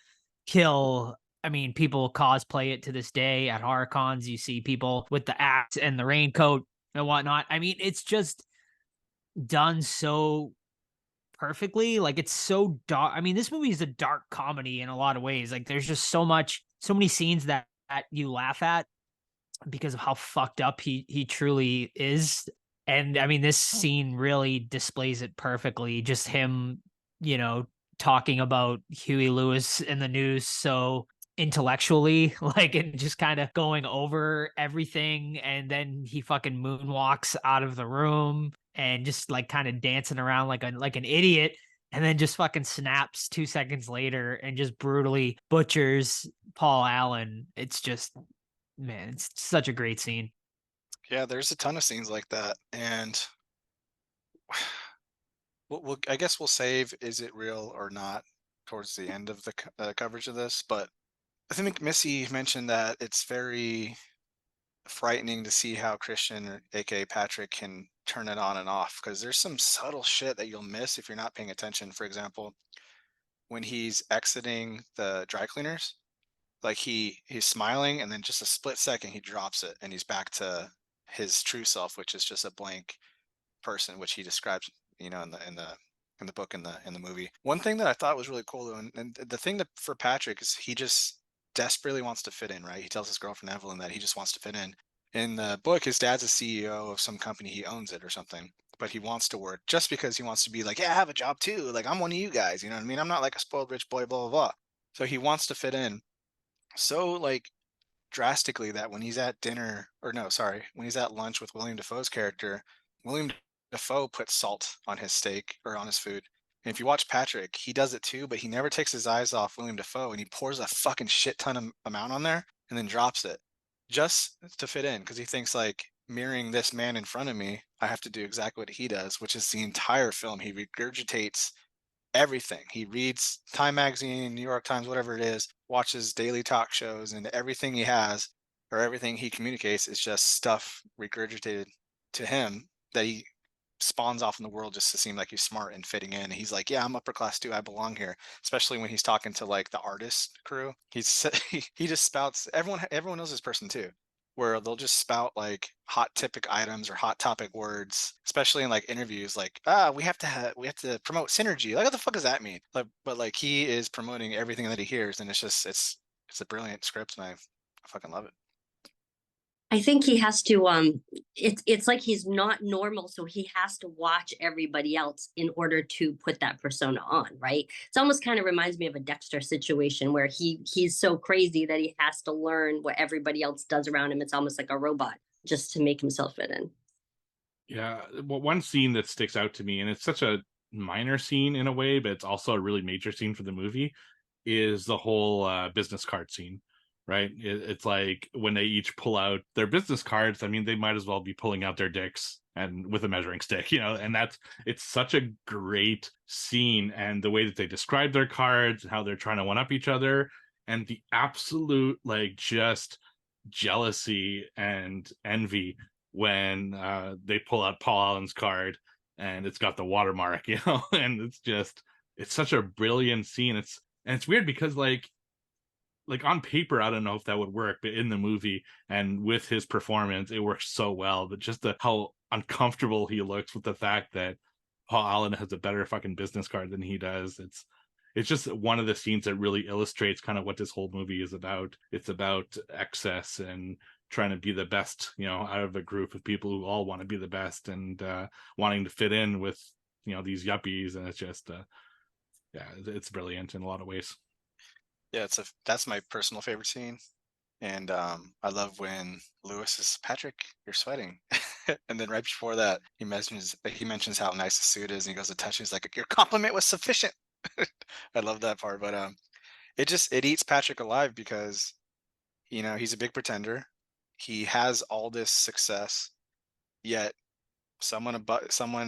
kill. I mean, people cosplay it to this day at horror cons. You see people with the axe and the raincoat and whatnot. I mean, it's just done so perfectly. Like, it's so dark. I mean, this movie is a dark comedy in a lot of ways. Like, there's just so many scenes that you laugh at because of how fucked up he truly is. And I mean, this scene really displays it perfectly. Just him, talking about Huey Lewis in the news so intellectually, like, and just kind of going over everything. And then he fucking moonwalks out of the room and just like kind of dancing around like an idiot, and then just fucking snaps 2 seconds later and just brutally butchers Paul Allen. It's just, man, it's such a great scene. Yeah, there's a ton of scenes like that, and I guess we'll save "Is it real or not" towards the end of the coverage of this. But I think Missy mentioned that it's very frightening to see how Christian, aka Patrick, can turn it on and off, because there's some subtle shit that you'll miss if you're not paying attention. For example, when he's exiting the dry cleaners, like he's smiling, and then just a split second he drops it and he's back to his true self, which is just a blank person, which he describes, in the book, in the movie. One thing that I thought was really cool though, and the thing that for Patrick is he just desperately wants to fit in, right? He tells his girlfriend Evelyn that he just wants to fit in. In the book, his dad's a CEO of some company, he owns it or something, but he wants to work just because he wants to be like, yeah, I have a job too. Like, I'm one of you guys, you know what I mean? I'm not like a spoiled rich boy, blah, blah, blah. So he wants to fit in so like drastically that when he's at dinner, or no, sorry, when he's at lunch with William Dafoe's character, William Dafoe puts salt on his steak or on his food. And if you watch Patrick, he does it too, but he never takes his eyes off William Dafoe, and he pours a fucking shit ton of amount on there and then drops it just to fit in, because he thinks, like, mirroring this man in front of me, I have to do exactly what he does, which is the entire film. He regurgitates everything. He reads Time Magazine, New York Times, whatever it is, watches daily talk shows, and everything he has or everything he communicates is just stuff regurgitated to him that he spawns off in the world just to seem like he's smart and fitting in. He's like, yeah, I'm upper class too. I belong here. Especially when he's talking to like the artist crew. He just spouts. Everyone knows this person too, where they'll just spout like hot topic items or hot topic words, especially in like interviews. Like, we have to promote synergy. Like, what the fuck does that mean? Like, but like he is promoting everything that he hears, and it's a brilliant script, and I fucking love it. I think he has to it's like he's not normal, so he has to watch everybody else in order to put that persona on, right? It's almost kind of reminds me of a Dexter situation where he's so crazy that he has to learn what everybody else does around him. It's almost like a robot just to make himself fit in. Yeah, well, one scene that sticks out to me, and it's such a minor scene in a way, but it's also a really major scene for the movie, is the whole business card scene, right? It's like when they each pull out their business cards, I mean, they might as well be pulling out their dicks and with a measuring stick, and it's such a great scene, and the way that they describe their cards and how they're trying to one up each other, and the absolute like just jealousy and envy when they pull out Paul Allen's card and it's got the watermark, and it's such a brilliant scene. It's weird because like on paper, I don't know if that would work, but in the movie and with his performance, it works so well. But just how uncomfortable he looks with the fact that Paul Allen has a better fucking business card than he does. It's just one of the scenes that really illustrates kind of what this whole movie is about. It's about excess and trying to be the best, out of a group of people who all want to be the best and wanting to fit in with, these yuppies. And it's just, it's brilliant in a lot of ways. Yeah, that's my personal favorite scene. And I love when Lewis is, Patrick, you're sweating. And then right before that, he mentions how nice the suit is, and he goes to touch it. He's like, your compliment was sufficient. I love that part. But it eats Patrick alive because he's a big pretender. He has all this success, yet someone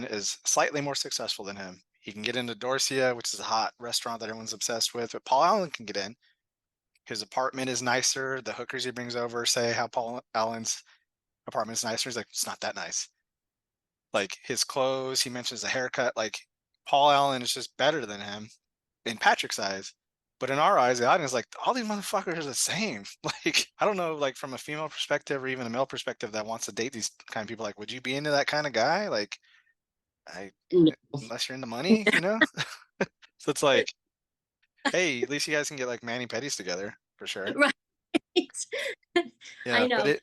is slightly more successful than him. He can get into Dorsia, which is a hot restaurant that everyone's obsessed with, but Paul Allen can get in. His apartment is nicer. The hookers he brings over say how Paul Allen's apartment is nicer. He's like, it's not that nice. Like his clothes, he mentions the haircut. Like Paul Allen is just better than him in Patrick's eyes. But in our eyes, the audience is like, all these motherfuckers are the same. Like, I don't know, like from a female perspective or even a male perspective that wants to date these kind of people, like, would you be into that kind of guy? Like, No. unless you're into money, So it's like, hey, at least you guys can get like mani pedis together for sure. Right. Yeah, I know. but it,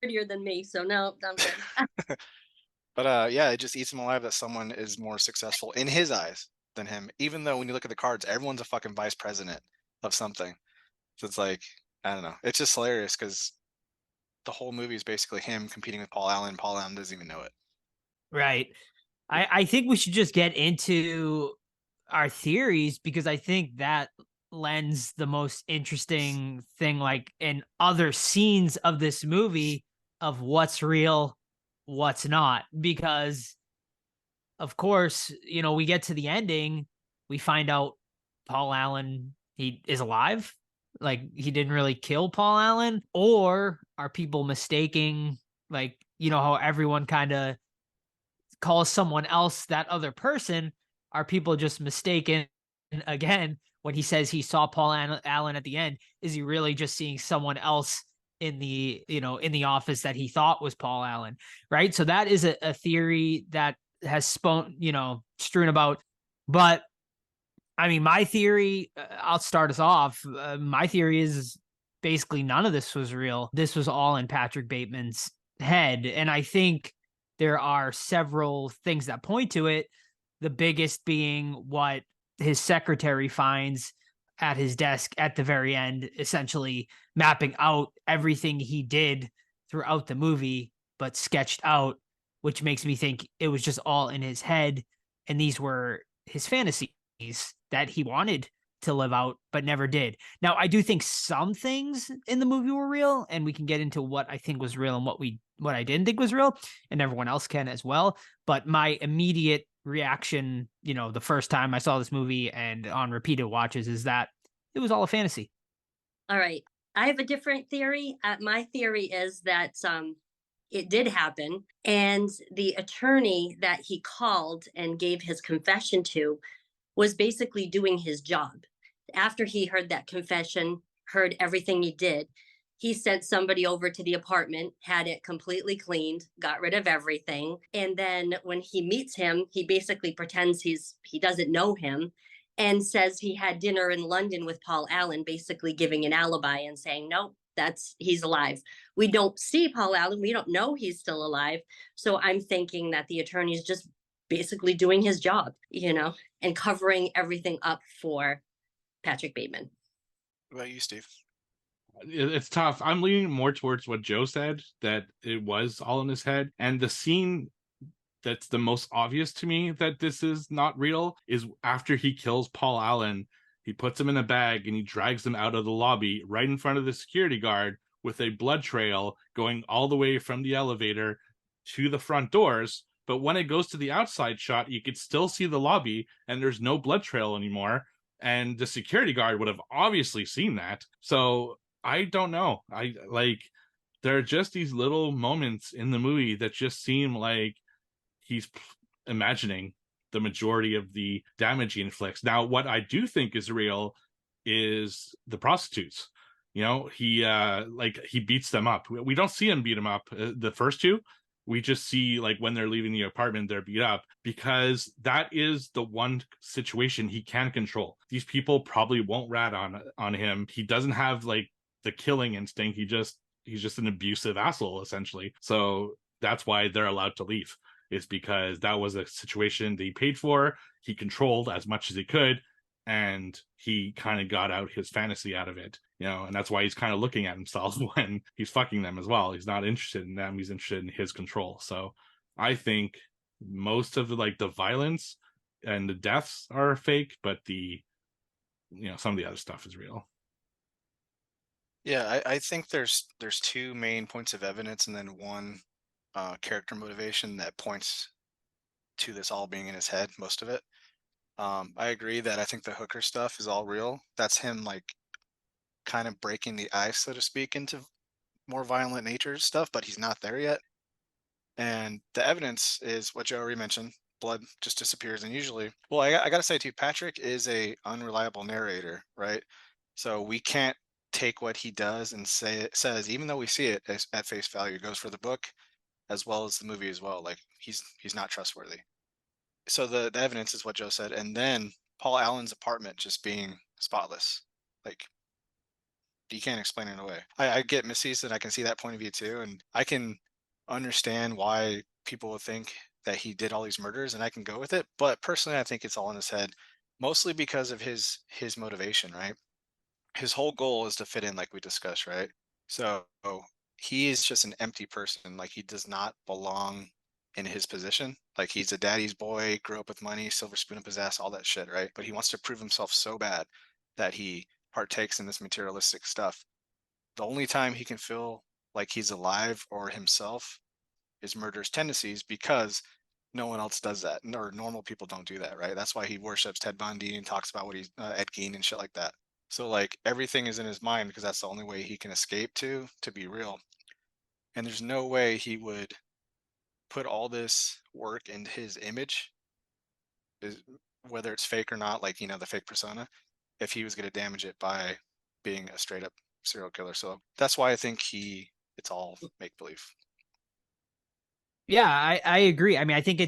Prettier than me, so no, I'm good. but yeah, it just eats him alive that someone is more successful in his eyes than him. Even though when you look at the cards, everyone's a fucking vice president of something. So it's like, I don't know. It's just hilarious because the whole movie is basically him competing with Paul Allen. Paul Allen doesn't even know it. Right. I think we should just get into our theories because I think that lends the most interesting thing, like in other scenes of this movie, of what's real, what's not. Because, of course, we get to the ending, we find out Paul Allen, he is alive. Like, he didn't really kill Paul Allen. Or are people mistaking, like, how everyone kind of calls someone else that other person? Are people just mistaken again when he says he saw Paul Allen at the end? Is he really just seeing someone else in the in the office that he thought was Paul Allen? Right. So that is a theory that has strewn about. But I mean, my theory, I'll start us off. My theory is basically none of this was real. This was all in Patrick Bateman's head. And I think there are several things that point to it. The biggest being what his secretary finds at his desk at the very end, essentially mapping out everything he did throughout the movie, but sketched out, which makes me think it was just all in his head. And these were his fantasies that he wanted to live out, but never did. Now, I do think some things in the movie were real, and we can get into what I think was real and what I didn't think was real, and everyone else can as well. But my immediate reaction, the first time I saw this movie and on repeated watches, is that it was all a fantasy. All right. I have a different theory. My theory is that it did happen. And the attorney that he called and gave his confession to was basically doing his job. After he heard that confession, heard everything he did, he sent somebody over to the apartment, had it completely cleaned, got rid of everything. And then when he meets him, he basically pretends he doesn't know him and says he had dinner in London with Paul Allen, basically giving an alibi and saying, nope, he's alive. We don't see Paul Allen. We don't know he's still alive. So I'm thinking that the attorney is just basically doing his job, and covering everything up for Patrick Bateman. What about you, Steve? It's tough. I'm leaning more towards what Joe said, that it was all in his head. And the scene that's the most obvious to me that this is not real is after he kills Paul Allen. He puts him in a bag and he drags him out of the lobby right in front of the security guard with a blood trail going all the way from the elevator to the front doors. But when it goes to the outside shot, you could still see the lobby and there's no blood trail anymore. And the security guard would have obviously seen that. So I don't know. There are just these little moments in the movie that just seem like he's imagining the majority of the damage he inflicts. Now, what I do think is real is the prostitutes. He beats them up. We don't see him beat them up, the first two. We just see when they're leaving the apartment, they're beat up, because that is the one situation he can control. These people probably won't rat on him. He doesn't have the killing instinct. He's just an abusive asshole, essentially. So that's why they're allowed to leave. Is because that was a situation that he paid for. He controlled as much as he could, and he kind of got out his fantasy out of it, and that's why he's kind of looking at himself when he's fucking them as well. He's not interested in them. He's interested in his control. So I think most of the violence and the deaths are fake, but some of the other stuff is real. Yeah, I think there's two main points of evidence and then one character motivation that points to this all being in his head, most of it. I agree that I think the hooker stuff is all real. That's him kind of breaking the ice, so to speak, into more violent nature stuff, but he's not there yet. And the evidence is what Joe already mentioned. Blood just disappears, and usually, well, I gotta say too, Patrick is a unreliable narrator, right? So we can't take what he does and says, even though we see it at face value. It goes for the book as well as the movie as well. He's not trustworthy. So the evidence is what Joe said, and then Paul Allen's apartment just being spotless. You can't explain it away. I get Missy's, and I can see that point of view too, and I can understand why people would think that he did all these murders, and I can go with it. But personally, I think it's all in his head, mostly because of his motivation, right? His whole goal is to fit in, like we discussed, right? So he is just an empty person. He does not belong in his position. He's a daddy's boy, grew up with money, silver spoon up his ass, all that shit, right? But he wants to prove himself so bad that he partakes in this materialistic stuff. The only time he can feel like he's alive or himself is murderous tendencies, because no one else does that, or normal people don't do that, right? That's why he worships Ted Bundy and talks about what he's Ed Gein and shit like that. So everything is in his mind, because that's the only way he can escape to be real. And there's no way he would put all this work into his image, whether it's fake or not, the fake persona, if he was going to damage it by being a straight up serial killer. So that's why I think it's all make believe. Yeah, I agree. I mean, I think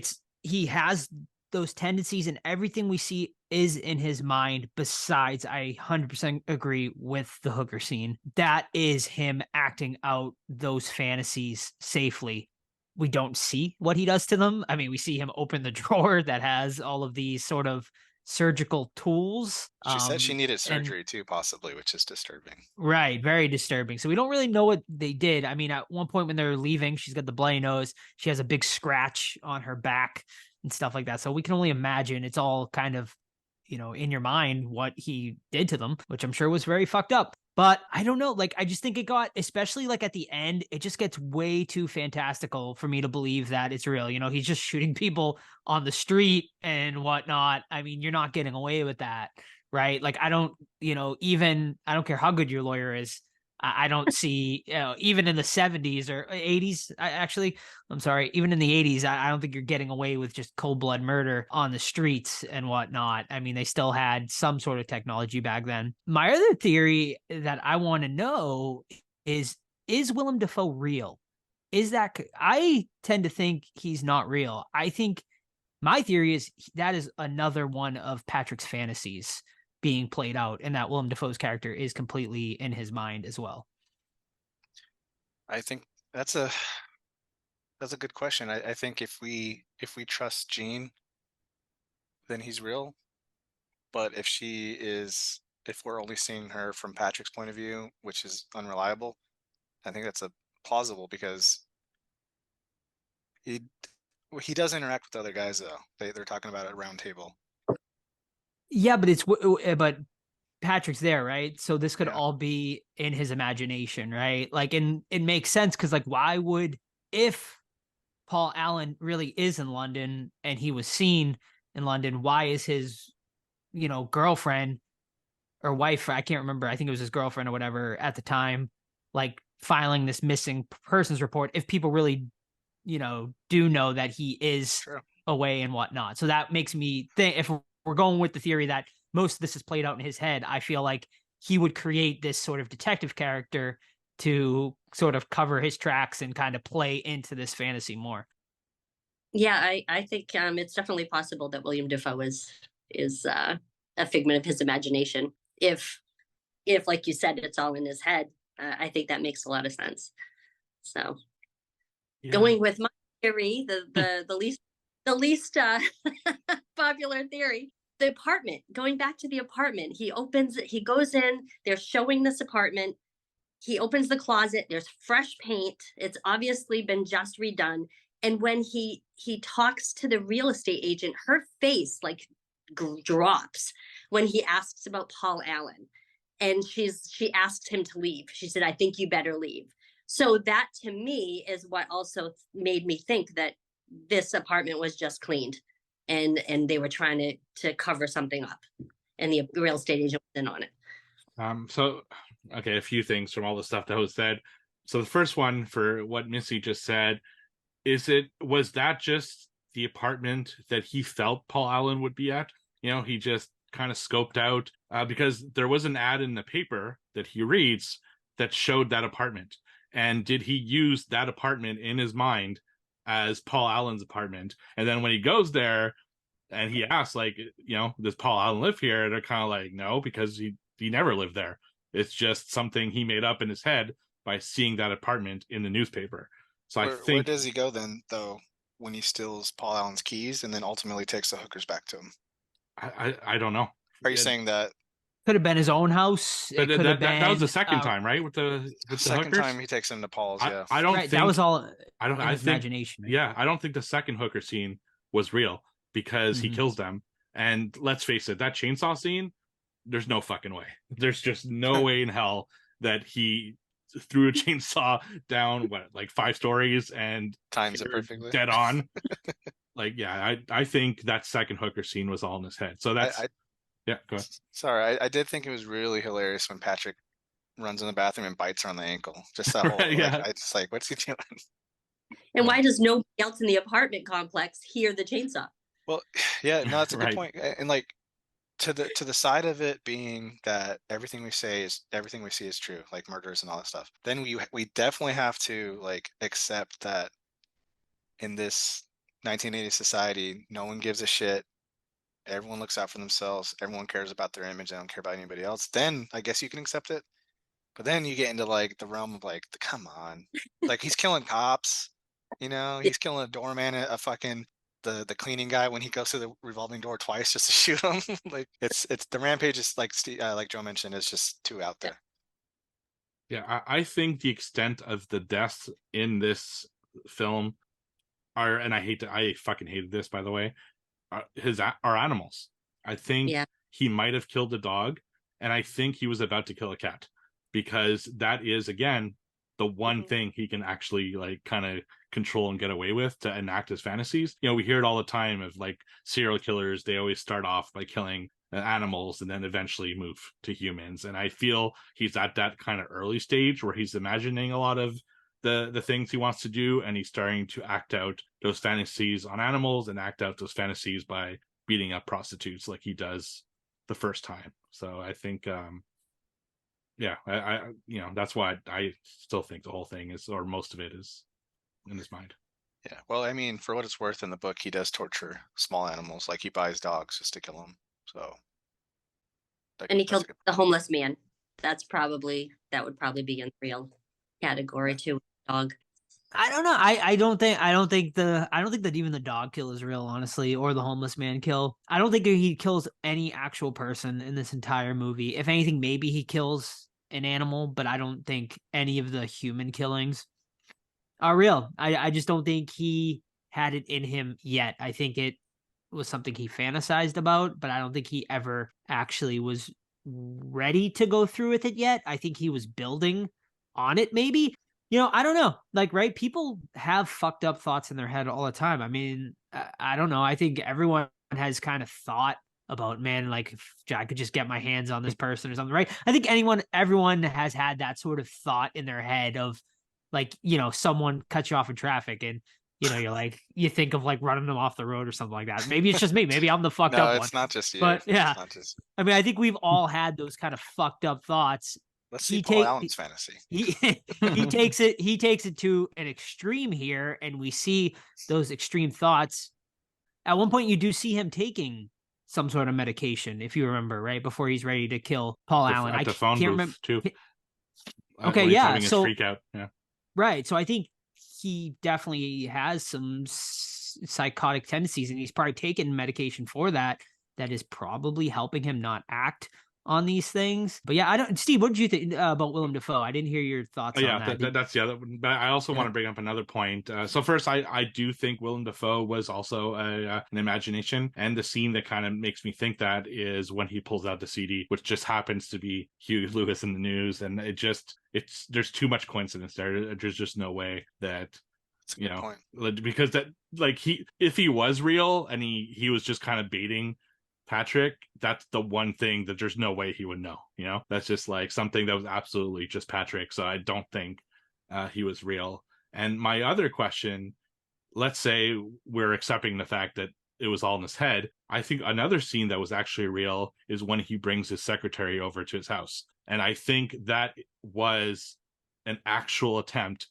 he has those tendencies, and everything we see is in his mind. Besides, I 100% agree with the hooker scene. That is him acting out those fantasies safely. We don't see what he does to them. I mean, we see him open the drawer that has all of these sort of surgical tools. She said she needed surgery too, possibly, which is disturbing. Right, very disturbing. So we don't really know what they did. I mean, at one point when they're leaving, she's got the bloody nose. She has a big scratch on her back and stuff like that. So we can only imagine. It's all kind of, in your mind what he did to them, which I'm sure was very fucked up. But I don't know. I just think it got, especially at the end, it just gets way too fantastical for me to believe that it's real. He's just shooting people on the street and whatnot. I mean, you're not getting away with that, right? I don't care how good your lawyer is. I don't see, even in the 70s or 80s, actually, I'm sorry, even in the 80s, I don't think you're getting away with just cold blood murder on the streets and whatnot. I mean, they still had some sort of technology back then. My other theory that I want to know is Willem Dafoe real? I tend to think he's not real. I think my theory is that is another one of Patrick's fantasies being played out, and that Willem Dafoe's character is completely in his mind as well. I think that's a good question. I think if we trust Jean, then he's real. But if we're only seeing her from Patrick's point of view, which is unreliable, I think that's a plausible, because he does interact with other guys though. They're talking about it at round table. Yeah, but Patrick's there, right? So this could Yeah. all be in his imagination, right? Like, and it makes sense because, like, why would, if Paul Allen really is in London and he was seen in London, why is his, girlfriend or wife, I can't remember, I think it was his girlfriend or whatever at the time, like filing this missing persons report if people really, do know that he is Sure. away and whatnot. So that makes me think, if we're going with the theory that most of this is played out in his head, I feel like he would create this sort of detective character to sort of cover his tracks and kind of play into this fantasy more. Yeah, I think it's definitely possible that William Dafoe is a figment of his imagination. If like you said, it's all in his head, I think that makes a lot of sense. So going with my theory, the least popular theory, the apartment. Going back to the apartment, he goes in. They're showing this apartment. He opens the closet. There's fresh paint. It's obviously been just redone. And when he talks to the real estate agent, her face like drops when he asks about Paul Allen, and she asked him to leave. She said, "I think you better leave." So that to me is what also made me think that this apartment was just cleaned, and they were trying to cover something up, and the real estate agent was in on it. So, okay, a few things from all the stuff that was said. So the first one, for what Missy just said, was that just the apartment that he felt Paul Allen would be at? He just kind of scoped out, because there was an ad in the paper that he reads that showed that apartment. And did he use that apartment in his mind as Paul Allen's apartment? And then when he goes there and he asks, like, does Paul Allen live here? They're kind of like, no, because he never lived there. It's just something he made up in his head by seeing that apartment in the newspaper. So Where does he go then, though, when he steals Paul Allen's keys and then ultimately takes the hookers back to him? I don't know. Are you saying that Could have been his own house? It could have been. That was the second time, right? With the second hookers? time he takes him to Paul's? Yeah, I don't right, think that was all. I don't. in I his think imagination. Right? Yeah, I don't think the second hooker scene was real, because he Mhm. kills them. And let's face it, that chainsaw scene, there's no fucking way. There's just no way in hell that he threw a chainsaw down like 5 stories and times it perfectly. dead on. Like, yeah, I think that second hooker scene was all in his head. So that's yeah, go ahead. Sorry, I did think it was really hilarious when Patrick runs in the bathroom and bites her on the ankle. Just that whole, Right, yeah. I just like, what's he doing? And why does nobody else in the apartment complex hear the chainsaw? Well, yeah, no, that's a Right. good point. And like, to the side of it being that everything we see is true, like murders and all that stuff, then we definitely have to like accept that in this 1980s society, no one gives a shit. Everyone looks out for themselves. Everyone cares about their image. They don't care about anybody else. Then I guess you can accept it. But then you get into like the realm of like, come on, like he's killing cops. He's killing a doorman, a fucking the cleaning guy when he goes through the revolving door twice just to shoot him. Like it's the rampage is like like Joe mentioned, is just too out there. Yeah, I think the extent of the deaths in this film are, and I fucking hated this, by the way, are animals. I think he might have killed a dog, and I think he was about to kill a cat, because that is, again, the one thing he can actually like kind of control and get away with to enact his fantasies. We hear it all the time of like serial killers. They always start off by killing animals and then eventually move to humans. And I feel he's at that kind of early stage where he's imagining a lot of the things he wants to do, and he's starting to act out those fantasies on animals and act out those fantasies by beating up prostitutes like he does the first time. So I think I that's why I still think the whole thing is, or most of it is, in his mind. Yeah. Well, I mean, for what it's worth, in the book, he does torture small animals. Like he buys dogs just to kill them. So. And he That's killed a good the homeless man. That would probably be in the real category too. Dog. I don't know. I don't think that even the dog kill is real, honestly, or the homeless man kill. I don't think he kills any actual person in this entire movie. If anything, maybe he kills an animal, but I don't think any of the human killings are real. I just don't think he had it in him yet. I think it was something he fantasized about, but I don't think he ever actually was ready to go through with it yet. I think he was building on it, maybe. I don't know. Like, right? People have fucked up thoughts in their head all the time. I mean, I don't know. I think everyone has kind of thought about, man, like if I could just get my hands on this person or something, right? I think everyone has had that sort of thought in their head of, like, someone cuts you off in traffic and, you're like, you think of like running them off the road or something like that. Maybe it's just me. Maybe I'm the fucked No, up one. it's not just you. But yeah, It's not just. I mean, I think we've all had those kind of fucked up thoughts. Let's see Paul Allen's fantasy. He takes it to an extreme here, and we see those extreme thoughts. At one point, you do see him taking some sort of medication, if you remember, right before he's ready to kill Paul Allen. At the phone can't booth remember too. Okay, when he's yeah. having his So freak out. Yeah. right. So I think he definitely has some psychotic tendencies, and he's probably taken medication for that. That is probably helping him not act on these things. But yeah, Steve, what did you think about Willem Dafoe? I didn't hear your thoughts on that. That's the other one. But I also want to bring up another point. So first, I do think Willem Dafoe was also an imagination, and the scene that kind of makes me think that is when he pulls out the CD, which just happens to be Huey Lewis in the news, and there's too much coincidence there. There's just no way that. That's a good point. Because that, like, if he was real and he was just kind of baiting Patrick, that's the one thing that there's no way he would know. That's just like something that was absolutely just Patrick. So I don't think he was real. And my other question, let's say we're accepting the fact that it was all in his head. I think another scene that was actually real is when he brings his secretary over to his house. And I think that was an actual attempt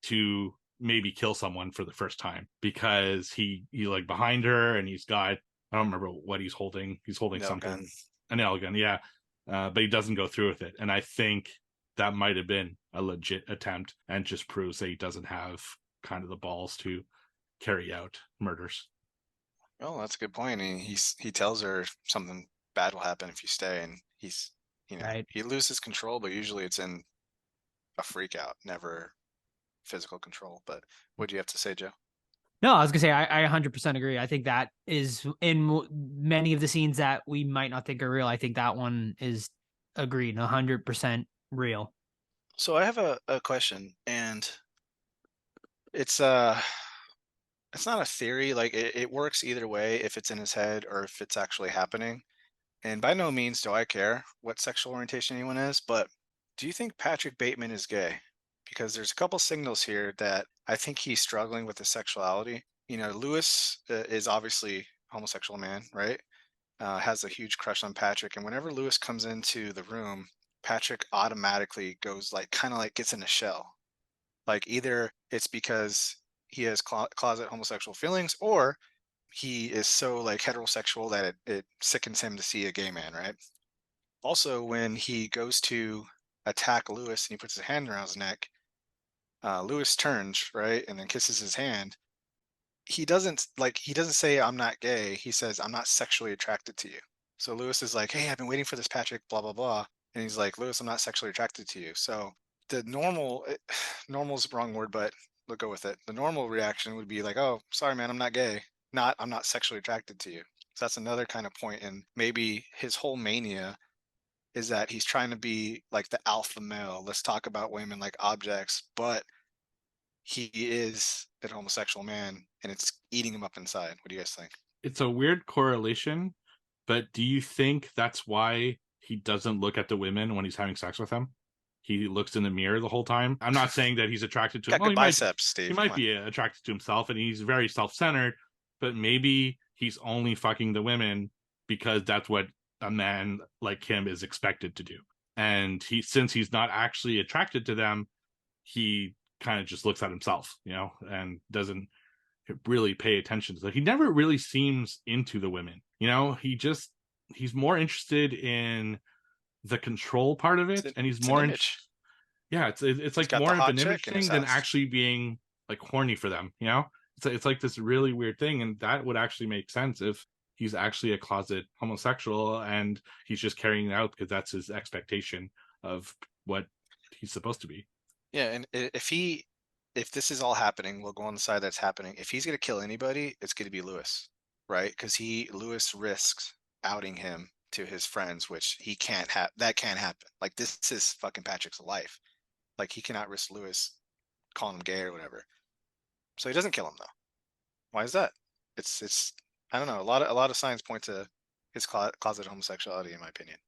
to maybe kill someone for the first time, because he like behind her, and he's got, I don't remember what he's holding. He's holding something, an nail gun, yeah. But he doesn't go through with it. And I think that might have been a legit attempt, and just proves that he doesn't have kind of the balls to carry out murders. Oh, that's a good point. And he tells her something bad will happen if you stay, and he's right. He loses control, but usually it's in a freak out, never physical control. But what do you have to say, Joe? No, I was gonna say I 100% agree. I think that is in many of the scenes that we might not think are real. I think that one is agreed, 100% real. So I have a question, and it's not a theory. Like it works either way, if it's in his head or if it's actually happening. And by no means do I care what sexual orientation anyone is, but do you think Patrick Bateman is gay? Because there's a couple signals here that I think he's struggling with his sexuality. Lewis is obviously a homosexual man, right? Has a huge crush on Patrick. And whenever Lewis comes into the room, Patrick automatically goes kind of gets in a shell. Like either it's because he has closet homosexual feelings, or he is so heterosexual that it sickens him to see a gay man, right? Also, when he goes to attack Lewis and he puts his hand around his neck, Lewis turns, right, and then kisses his hand. He doesn't say I'm not gay. He says I'm not sexually attracted to you. So Lewis is like, hey, I've been waiting for this, Patrick, blah blah blah, and he's like, Lewis, I'm not sexually attracted to you. So the normal's the wrong word, but we'll go with it. The normal reaction would be like, oh, sorry, man, I'm not gay. I'm not sexually attracted to you. So that's another kind of point. And maybe his whole mania is that he's trying to be like the alpha male. Let's talk about women like objects, but he is a homosexual man, and it's eating him up inside. What do you guys think? It's a weird correlation, But do you think that's why he doesn't look at the women when he's having sex with them? He looks in the mirror the whole time. I'm not saying that he's attracted to. Got Well, good biceps, Steve. he might be attracted to himself, and he's very self-centered. But maybe he's only fucking the women because that's what a man like him is expected to do. And since he's not actually attracted to them, he kind of just looks at himself, and doesn't really pay attention to that. He never really seems into the women, he's more interested in the control part of it, and he's more it's like more of an image thing than actually being like horny for them. It's like this really weird thing, and that would actually make sense if he's actually a closet homosexual and he's just carrying it out because that's his expectation of what he's supposed to be. Yeah, and if this is all happening, we'll go on the side that's happening. If he's gonna kill anybody, it's gonna be Lewis, right? Because Lewis risks outing him to his friends, which he can't have. That can't happen. Like, this is fucking Patrick's life. Like, he cannot risk Lewis calling him gay or whatever. So he doesn't kill him though. Why is that? It's I don't know. A lot of signs point to his closet homosexuality, in my opinion.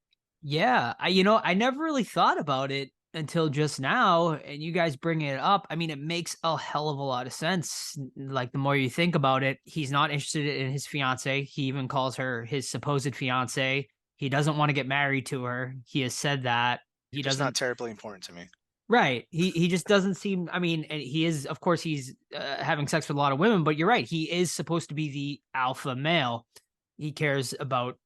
Yeah, I never really thought about it until just now, and you guys bringing it up. I mean, it makes a hell of a lot of sense. Like, the more you think about it, he's not interested in his fiance. He even calls her his supposed fiance. He doesn't want to get married to her. He has said that. He It's doesn't. not terribly important to me. Right. He just doesn't seem. I mean, and he is, of course, he's having sex with a lot of women. But you're right. He is supposed to be the alpha male. He cares about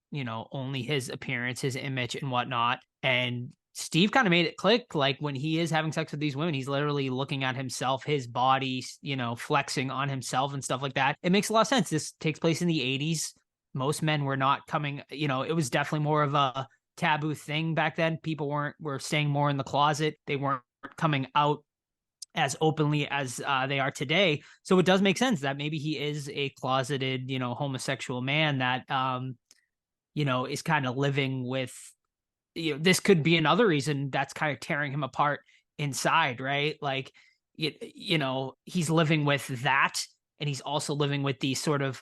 only his appearance, his image, and whatnot. And Steve kind of made it click. Like, when he is having sex with these women, he's literally looking at himself, his body, flexing on himself and stuff like that. It makes a lot of sense. This takes place in the 80s. Most men were not coming. It was definitely more of a taboo thing back then. People were staying more in the closet. They weren't coming out as openly as they are today. So it does make sense that maybe he is a closeted, homosexual man that, is kind of living with, this could be another reason that's kind of tearing him apart inside, right? Like, he's living with that, and he's also living with these sort of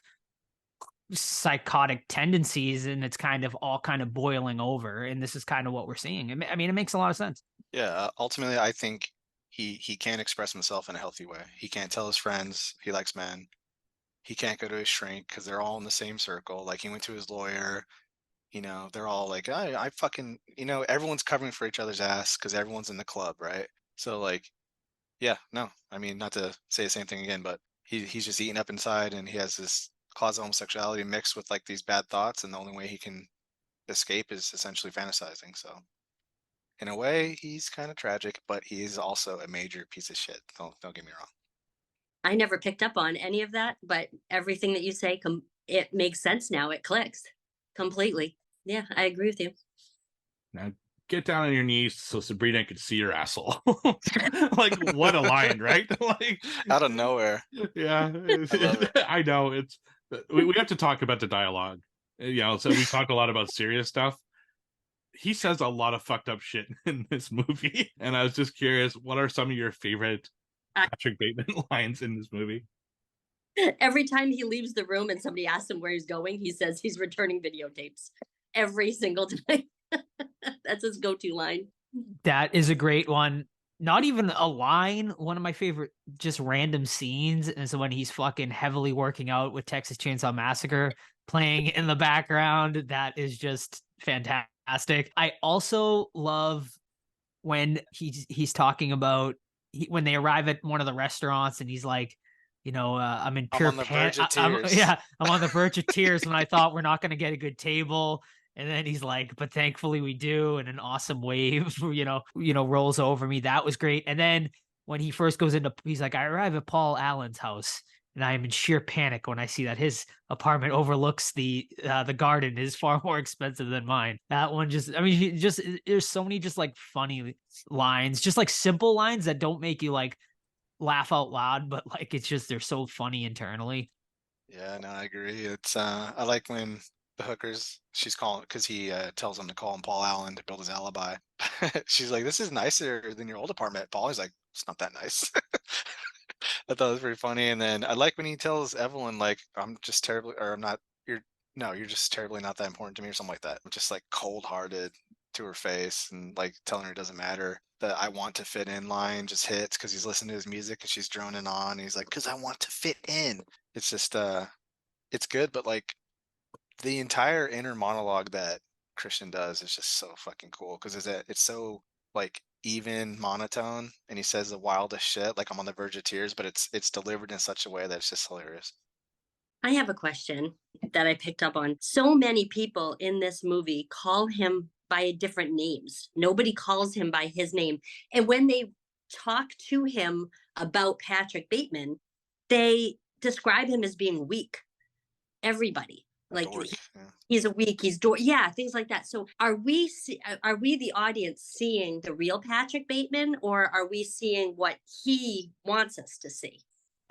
psychotic tendencies, and it's kind of all kind of boiling over. And this is kind of what we're seeing. I mean, it makes a lot of sense. Yeah, ultimately, I think he can't express himself in a healthy way. He can't tell his friends he likes men. He can't go to his shrink because they're all in the same circle. Like, he went to his lawyer. They're all like, I fucking, everyone's covering for each other's ass because everyone's in the club, right? So, like, yeah, no, I mean, not to say the same thing again, but he's just eating up inside, and he has this closet homosexuality mixed with like these bad thoughts, and the only way he can escape is essentially fantasizing. So, in a way, he's kind of tragic, but he is also a major piece of shit. Don't get me wrong. I never picked up on any of that, but everything that you say, it makes sense now. It clicks completely. Yeah, I agree with you. Now get down on your knees so Sabrina could see your asshole. Like, what a line, right? Like, Out of nowhere. Yeah, I know. We have to talk about the dialogue. So we talk a lot about serious stuff. He says a lot of fucked up shit in this movie, and I was just curious, what are some of your favorite Patrick Bateman lines in this movie? Every time he leaves the room and somebody asks him where he's going, he says he's returning videotapes. Every single time. That's his go-to line. That is a great one. Not even a line. One of my favorite just random scenes is when he's fucking heavily working out with Texas Chainsaw Massacre playing in the background. That is just fantastic. I also love when he's talking about when they arrive at one of the restaurants, and he's like, I'm in pure panic. I'm on the verge of tears when I thought we're not going to get a good table. And then he's like, but thankfully we do. And an awesome wave, rolls over me. That was great. And then when he first goes he's like, I arrive at Paul Allen's house, and I am in sheer panic when I see that his apartment overlooks the garden, is far more expensive than mine. That one there's so many just like funny lines, just like simple lines that don't make you like laugh out loud, but like, it's just, they're so funny internally. Yeah, no, I agree. It's I like when the hookers, she's calling because he tells him to call him Paul Allen to build his alibi. She's like, this is nicer than your old apartment, Paul. He's like, it's not that nice. I thought it was pretty funny. And then I like when he tells Evelyn, like, I'm just terribly, or I'm not, no, you're just terribly not that important to me or something like that. Just like cold-hearted to her face and like telling her it doesn't matter. The I want to fit in line just hits because he's listening to his music and she's droning on. And he's like, because I want to fit in. It's just it's good, but like the entire inner monologue that Christian does is just so fucking cool because it's so like even monotone and he says the wildest shit like I'm on the verge of tears, but it's delivered in such a way that it's just hilarious. I have a question that I picked up on. So many people in this movie call him by different names. Nobody calls him by his name. And when they talk to him about Patrick Bateman, they describe him as being weak. Everybody. Like Dork, he, yeah. he's a weak, yeah, things like that. So are we the audience seeing the real Patrick Bateman, or are we seeing what he wants us to see?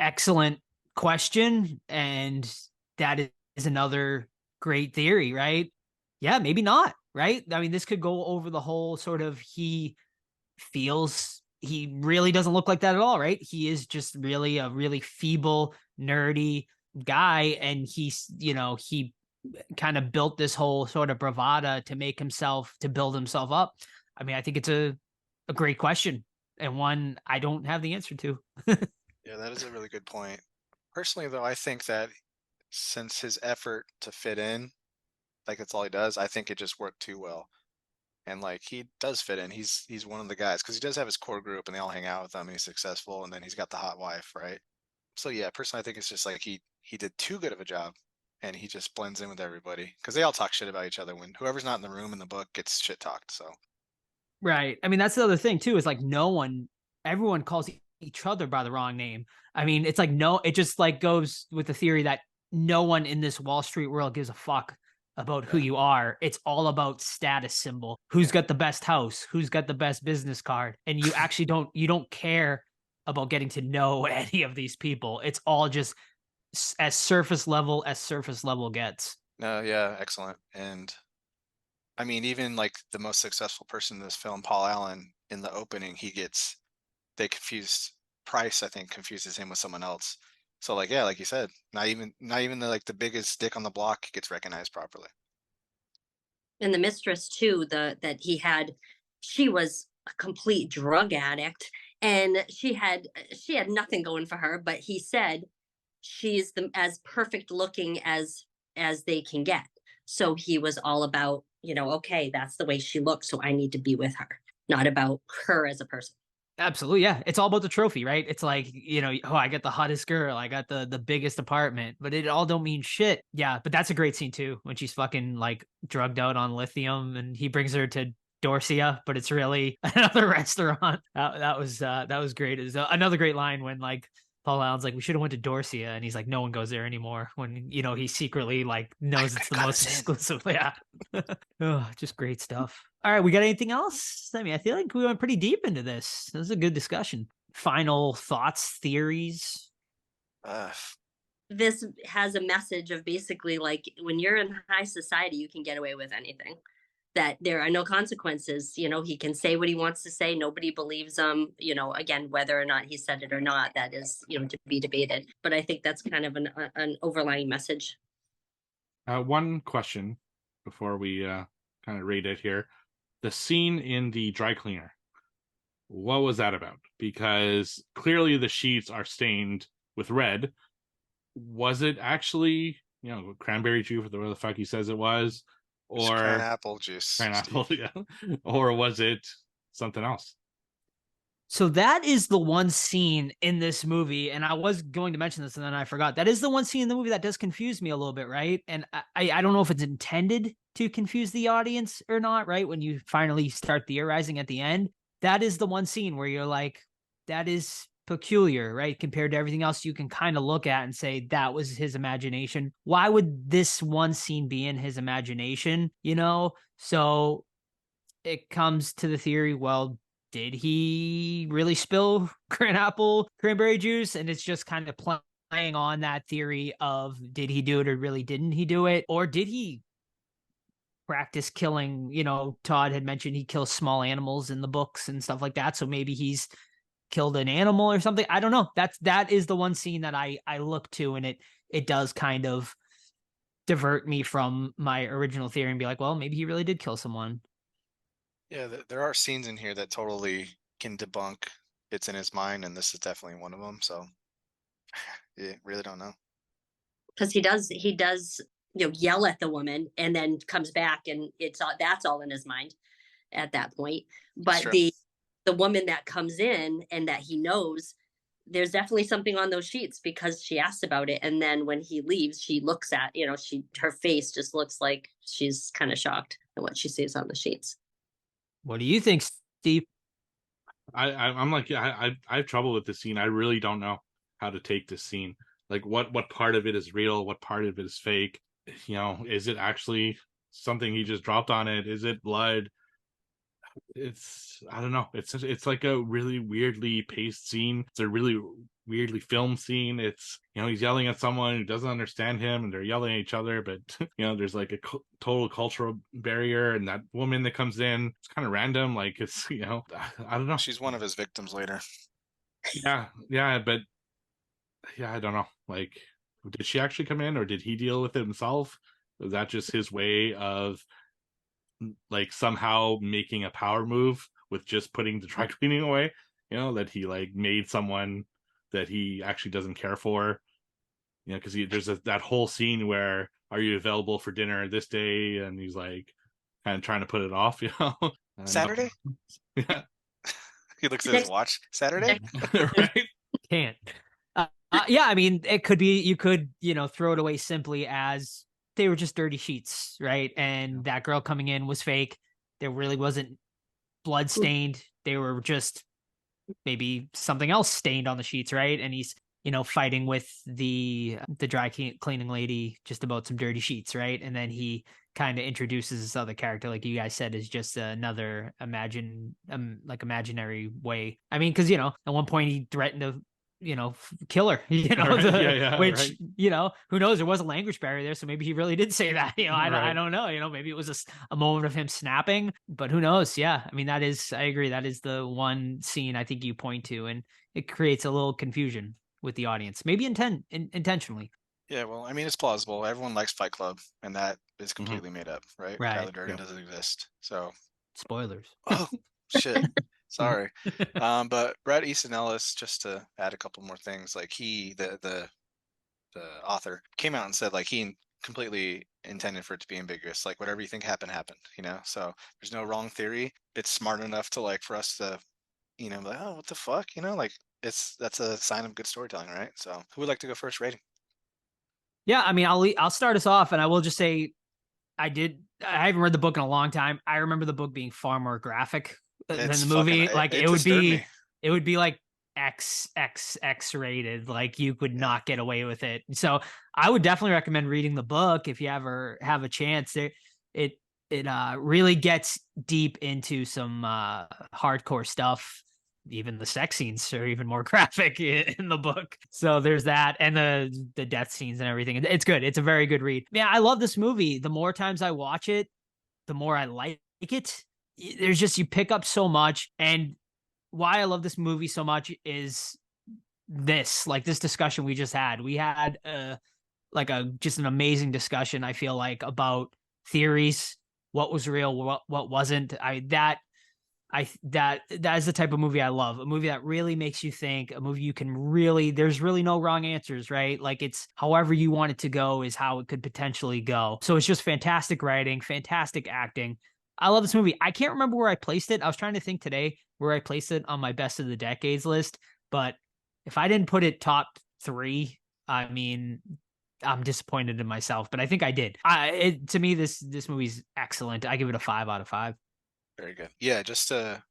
Excellent question. And that is another great theory, right? Yeah, maybe not, right? I mean, this could go over the whole sort of he feels he really doesn't look like that at all, right? He is just really a really feeble, nerdy guy. And he's, he kind of built this whole sort of bravado to build himself up. I mean, I think it's a great question and one I don't have the answer to. Yeah, that is a really good point. Personally, though, I think that since his effort to fit in, like that's all he does, I think it just worked too well. And like he does fit in. He's one of the guys because he does have his core group and they all hang out with him and he's successful and then he's got the hot wife, right? So yeah, personally, I think it's just like he did too good of a job and he just blends in with everybody because they all talk shit about each other when whoever's not in the room in the book gets shit talked. So Right. I mean, that's the other thing too, is like everyone calls each other by the wrong name. I mean, it's like, it just like goes with the theory that no one in this Wall Street world gives a fuck about who you are. It's all about status symbol. Who's got the best house? Who's got the best business card? And you actually don't care about getting to know any of these people. It's all just as surface level gets. no, yeah, excellent. And I mean, even like the most successful person in this film, Paul Allen, in the opening, they confused Price, I think, confuses him with someone else. So like, yeah, like you said, not even the biggest dick on the block gets recognized properly. And the mistress too, that he had, she was a complete drug addict and she had nothing going for her, but he said she's as perfect looking as they can get. So he was all about, okay, that's the way she looks, so I need to be with her, not about her as a person. Absolutely. Yeah. It's all about the trophy, right? It's like, I got the hottest girl. I got the biggest apartment, but it all don't mean shit. Yeah. But that's a great scene too, when she's fucking like drugged out on lithium and he brings her to Dorsia, but it's really another restaurant. That was great. It was another great line when like Paul Allen's like, we should have went to Dorsia. And he's like, no one goes there anymore. When, he secretly like knows it's the most exclusive. Yeah. Oh, just great stuff. All right. We got anything else? I mean, I feel like we went pretty deep into this. This is a good discussion. Final thoughts, theories. This has a message of basically like when you're in high society, you can get away with anything. That there are no consequences. He can say what he wants to say. Nobody believes him. Again, whether or not he said it or not, that is, to be debated. But I think that's kind of an overlying message. One question before we kind of rate it here. The scene in the dry cleaner, what was that about? Because clearly the sheets are stained with red. Was it actually, cranberry juice or whatever the fuck he says it was? Or pineapple juice. Pineapple, yeah. Or was it something else? So that is the one scene in this movie, and I was going to mention this and then I forgot. That is the one scene in the movie that does confuse me a little bit, right? And I don't know if it's intended to confuse the audience or not, right? When you finally start theorizing at the end, that is the one scene where you're like, that is peculiar, right? Compared to everything else you can kind of look at and say that was his imagination. Why would this one scene be in his imagination? So it comes to the theory, well, did he really spill cranberry juice? And it's just kind of playing on that theory of, did he do it or really didn't he do it? Or did he practice killing? Todd had mentioned he kills small animals in the books and stuff like that. So maybe he's killed an animal or something. I don't know. That is the one scene that I look to, and it does kind of divert me from my original theory and be like, well, maybe he really did kill someone. Yeah, there are scenes in here that totally can debunk it's in his mind, and this is definitely one of them. So, yeah, really don't know. Because he does, yell at the woman and then comes back and that's all in his mind at that point. That's But true. the woman that comes in and that he knows, there's definitely something on those sheets because she asked about it. And then when he leaves, she looks at, her face just looks like she's kind of shocked at what she sees on the sheets. What do you think, Steve? I'm like, I have trouble with this scene. I really don't know how to take this scene. Like, what part of it is real? What part of it is fake? Is it actually something he just dropped on it? Is it blood? I don't know. It's like a really weirdly paced scene. It's a really weirdly filmed scene. It's he's yelling at someone who doesn't understand him, and they're yelling at each other. But there's like a total cultural barrier, and that woman that comes in, it's kind of random. Like it's I don't know. She's one of his victims later. Yeah, but I don't know. Like, did she actually come in, or did he deal with it himself? Was that just his way of like somehow making a power move with just putting the dry cleaning away? That he like made someone that he actually doesn't care for. Because there's that whole scene where, are you available for dinner this day? And he's like kind of trying to put it off. Saturday. Yeah. He looks at his watch. Saturday. Right. Can't. Yeah, I mean, it could be, you could, throw it away simply as they were just dirty sheets, right? And that girl coming in was fake. There really wasn't blood stained. They were just maybe something else stained on the sheets, right? And he's, fighting with the dry cleaning lady just about some dirty sheets, right? And then he kind of introduces this other character, like you guys said, is just another imaginary way. I mean, because at one point he threatened to kill her, Right. which, right. Who knows? There was a language barrier there. So maybe he really did say that, I Right. don't know, maybe it was a moment of him snapping, but who knows? Yeah. I mean, I agree. That is the one scene I think you point to, and it creates a little confusion with the audience, maybe intentionally. Yeah, well, I mean, it's plausible. Everyone likes Fight Club, and that is completely made up, right? Right. Tyler Durden doesn't exist. So, Spoilers. oh shit, sorry. But Bret Easton Ellis, just to add a couple more things, like the author, came out and said like he completely intended for it to be ambiguous. Like whatever you think happened, happened. So there's no wrong theory. It's smart enough to like for us to, like, oh, what the fuck, like that's a sign of good storytelling, right? So who would like to go first? Rating? Yeah, I mean, I'll start us off, and I will just say, I haven't read the book in a long time. I remember the book being far more graphic than the movie. Like it would be like X rated. Like you could not get away with it. So I would definitely recommend reading the book if you ever have a chance. It really gets deep into some hardcore stuff. Even the sex scenes are even more graphic in the book. So there's that, and the death scenes and everything. It's good. It's a very good read. Yeah, I love this movie. The more times I watch it, the more I like it. There's just, you pick up so much. And why I love this movie so much is this discussion we just had. We had just an amazing discussion, I feel like, about theories, what was real, what wasn't. That is the type of movie I love. A movie that really makes you think, a movie you can really, there's really no wrong answers, right? Like it's however you want it to go is how it could potentially go. So it's just fantastic writing, fantastic acting. I love this movie. I can't remember where I placed it. I was trying to think today where I placed it on my best of the decades list, but if I didn't put it top 3, I mean, I'm disappointed in myself, but I think I did. To me, this movie's excellent. I give it a 5 out of 5. Very good. Yeah, just to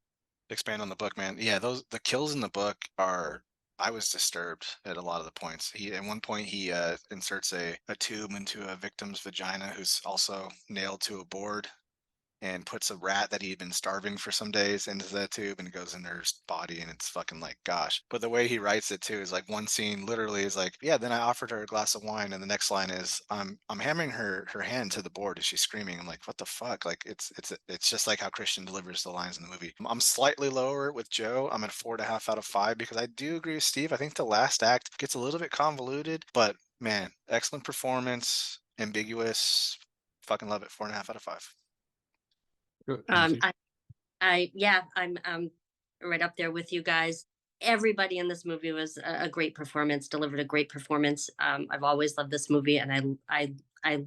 expand on the book, man. Yeah, the kills in the book are. I was disturbed at a lot of the points. At one point he inserts a tube into a victim's vagina who's also nailed to a board, and puts a rat that he had been starving for some days into that tube, and it goes in her body, and it's fucking like, gosh. But the way he writes it too is like, one scene literally is like, yeah, then I offered her a glass of wine, and the next line is, I'm hammering her hand to the board as she's screaming. I'm like, what the fuck? Like it's just like how Christian delivers the lines in the movie. I'm slightly lower with Joe. I'm at 4.5 out of 5 because I do agree with Steve. I think the last act gets a little bit convoluted, but man, excellent performance. ambiguous. Fucking love it. 4.5 out of 5. Um, I'm right up there with you guys. Everybody in this movie was a great performance, delivered a great performance. I've always loved this movie, and I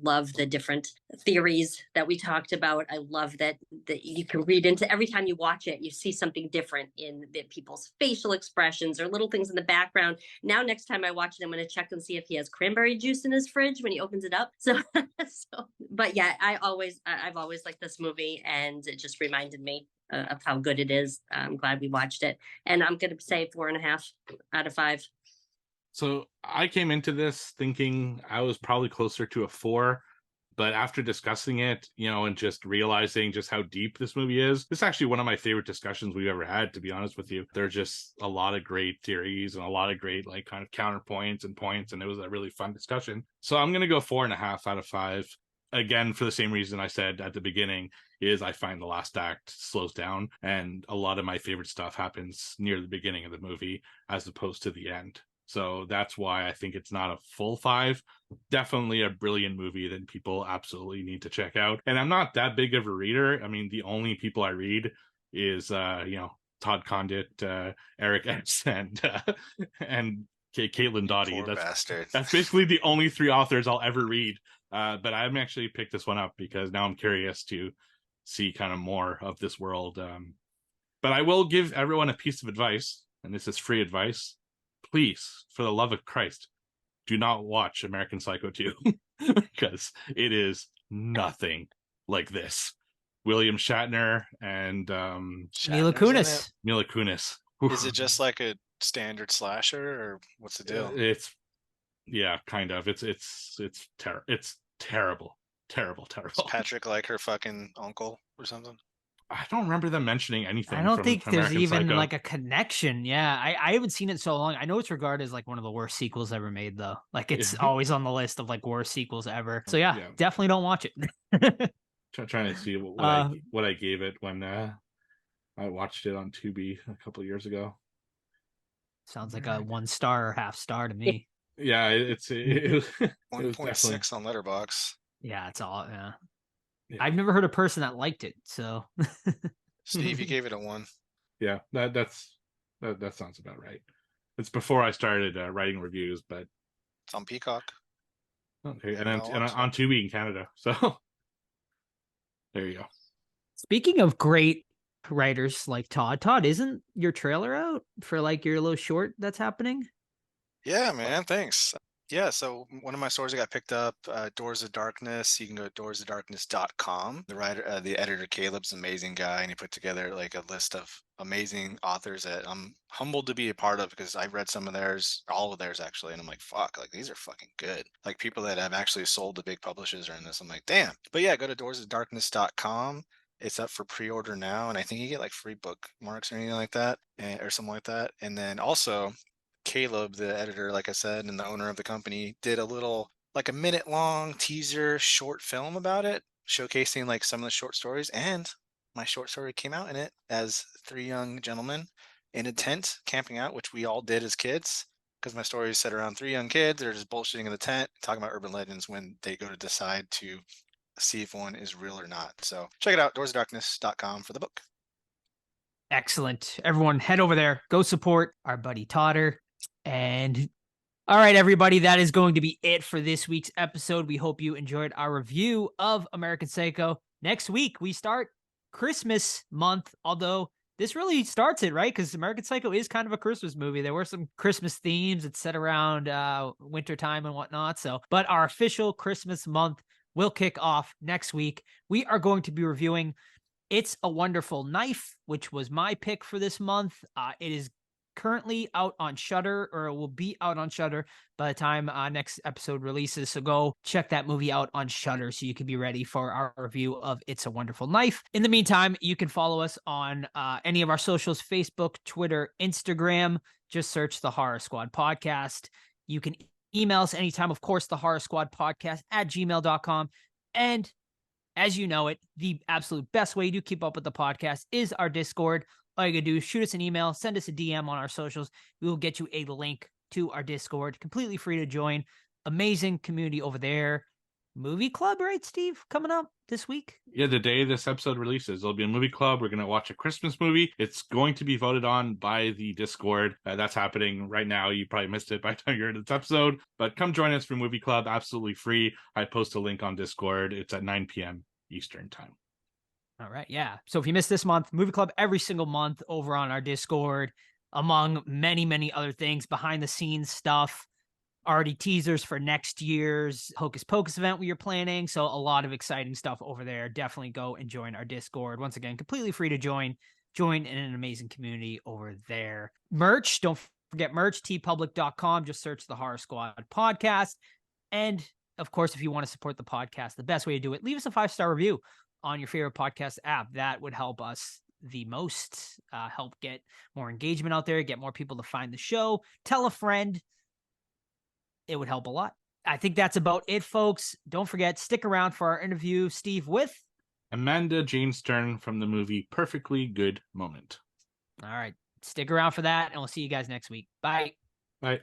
love the different theories that we talked about. I love that you can read into every time you watch it, you see something different in the people's facial expressions or little things in the background. Now, next time I watch it, I'm going to check and see if he has cranberry juice in his fridge when he opens it up. So, but yeah, I've always liked this movie, and it just reminded me of how good it is. I'm glad we watched it, and I'm going to say 4.5 out of 5. So I came into this thinking I was probably closer to a 4, but after discussing it, and just realizing just how deep this movie is, this is actually one of my favorite discussions we've ever had, to be honest with you. There's just a lot of great theories and a lot of great kind of counterpoints and points, and it was a really fun discussion. So I'm going to go 4.5 out of 5. Again, for the same reason I said at the beginning, is I find the last act slows down, and a lot of my favorite stuff happens near the beginning of the movie as opposed to the end. So that's why I think it's not a full 5. Definitely a brilliant movie that people absolutely need to check out. And I'm not that big of a reader. I mean, the only people I read is, Todd Condit, Eric S. and Caitlin Doughty. Poor bastard. That's basically the only 3 authors I'll ever read. But I'm actually picked this one up because now I'm curious to see kind of more of this world. But I will give everyone a piece of advice, and this is free advice. Please, for the love of Christ, do not watch American Psycho 2 because it is nothing like this. William Shatner and Mila Shatner's in Kunis. Mila Kunis. it. Is it just like a standard slasher, or what's the deal? It's kind of. It's terrible. It's terrible. Is Patrick like her fucking uncle or something? I don't remember them mentioning anything. I don't think from there's American even Psycho. like a connection. Yeah, I haven't seen it so long. I know it's regarded as like one of the worst sequels ever made, though. Like it's always on the list of like worst sequels ever. So yeah. Definitely don't watch it. Trying to see what I gave it when I watched it on Tubi a couple of years ago. Sounds like a 1 star or half star to me. Yeah, it 1.6 on Letterboxd. Yeah, it's all. Yeah. Yeah. I've never heard a person that liked it. So Steve, you gave it a 1. Yeah, that sounds about right. It's before I started writing reviews, but It's on Peacock. okay, and on Tubi in Canada. So there you go. speaking of great writers like Todd, isn't your trailer out for like your little short that's happening? Yeah, man. Thanks. Yeah, so one of my stories got picked up, Doors of Darkness. You can go to doorsofdarkness.com. The editor Caleb's an amazing guy, and he put together like a list of amazing authors that I'm humbled to be a part of because I've read some of theirs, all of theirs actually, and I'm like, fuck, like these are fucking good. Like people that have actually sold to big publishers are in this. I'm like, damn. But yeah, go to doorsofdarkness.com. It's up for pre-order now, and I think you get like free bookmarks or anything like that, or something like that. And then also, Caleb, the editor, like I said, and the owner of the company, did a little, like a minute-long teaser short film about it, showcasing like some of the short stories. And my short story came out in it as 3 young gentlemen in a tent camping out, which we all did as kids. Because my story is set around 3 young kids. They're just bullshitting in the tent, talking about urban legends when they go to decide to see if one is real or not. So check it out, doorsofdarkness.com for the book. Excellent. Everyone head over there. Go support our buddy Todder. And all right, everybody, that is going to be it for this week's episode. We hope you enjoyed our review of American Psycho. Next week, we start Christmas month, although this really starts it, right? Because American Psycho is kind of a Christmas movie. There were some Christmas themes. It's set around wintertime and whatnot. But our official Christmas month will kick off next week. We are going to be reviewing It's a Wonderful Knife, which was my pick for this month. It is currently out on Shudder, or it will be out on Shudder by the time next episode releases. So go check that movie out on Shudder so you can be ready for our review of It's a Wonderful Knife. In the meantime, you can follow us on any of our socials: Facebook, Twitter, Instagram. Just search the Horror Squad Podcast. You can email us anytime, of course, the Horror Squad Podcast at gmail.com. And as you know it, the absolute best way to keep up with the podcast is our Discord. All you gotta do is shoot us an email, send us a DM on our socials. We will get you a link to our Discord, completely free to join. Amazing community over there. movie club, right, Steve? Coming up this week. Yeah, the day this episode releases, there'll be a movie club. We're going to watch a Christmas movie. It's going to be voted on by the Discord. That's happening right now. You probably missed it by the time you're in this episode, but come join us for movie club. Absolutely free. I post a link on Discord. It's at 9 p.m. Eastern time. All right. Yeah. So if you missed this month, movie club every single month over on our Discord, among many, many other things, behind the scenes stuff. Already teasers for next year's Hocus Pocus event we are planning. So a lot of exciting stuff over there. Definitely go and join our Discord. Once again, completely free to join. Join in an amazing community over there. Merch, don't forget merch, tpublic.com. Just search the Horror Squad podcast. And of course, if you want to support the podcast, the best way to do it, leave us a 5-star review on your favorite podcast app. That would help us the most, help get more engagement out there, get more people to find the show. Tell a friend. It would help a lot. I think that's about it, folks. Don't forget, stick around for our interview, Steve, with Amanda Jane Stern from the movie Perfectly Good Moment. All right. Stick around for that, and we'll see you guys next week. Bye. Bye.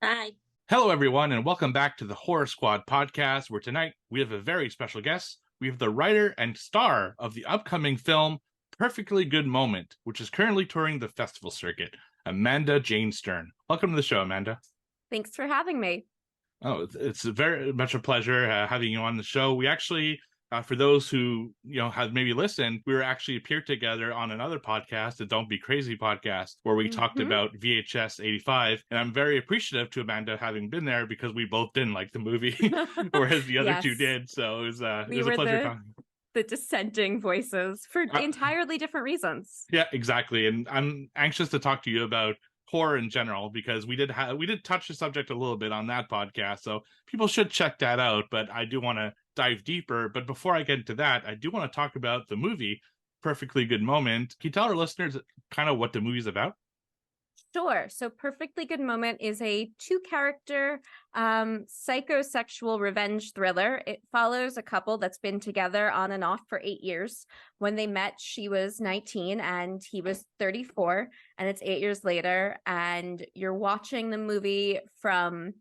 Bye. Hello, everyone, and welcome back to the Horror Squad podcast, where tonight we have a very special guest. We have the writer and star of the upcoming film Perfectly Good Moment, which is currently touring the festival circuit, Amanda Jane Stern. Welcome to the show, Amanda. Thanks for having me. Oh, it's very much a pleasure having you on the show. We actually, for those who have maybe listened, we were actually appeared together on another podcast, the Don't Be Crazy podcast, where we talked about VHS 85. And I'm very appreciative to Amanda having been there because we both didn't like the movie, whereas the other two did. So it was a pleasure talking. The dissenting voices for entirely different reasons. Yeah, exactly. And I'm anxious to talk to you about horror in general, because we did touch the subject a little bit on that podcast, so people should check that out. But I do want to dive deeper. But before I get into that, I do want to talk about the movie Perfectly Good Moment. Can you tell our listeners kind of what the movie's about? Sure. So Perfectly Good Moment is a 2-character psychosexual revenge thriller. It follows a couple that's been together on and off for 8 years. When they met, she was 19 and he was 34, and it's 8 years later, and you're watching the movie from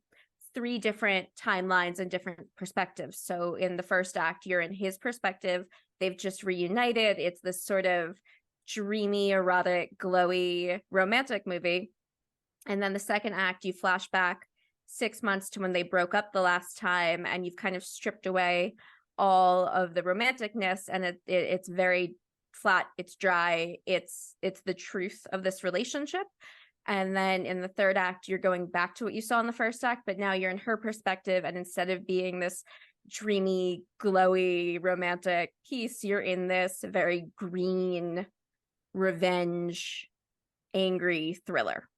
3 different timelines and different perspectives. So in the first act, you're in his perspective. They've just reunited. It's this sort of dreamy, erotic, glowy, romantic movie. And then the second act, you flash back 6 months to when they broke up the last time, and you've kind of stripped away all of the romanticness, and it's very flat, it's dry, it's the truth of this relationship. And then in the third act, you're going back to what you saw in the first act, but now you're in her perspective, and instead of being this dreamy, glowy, romantic piece, you're in this very green, revenge, angry thriller.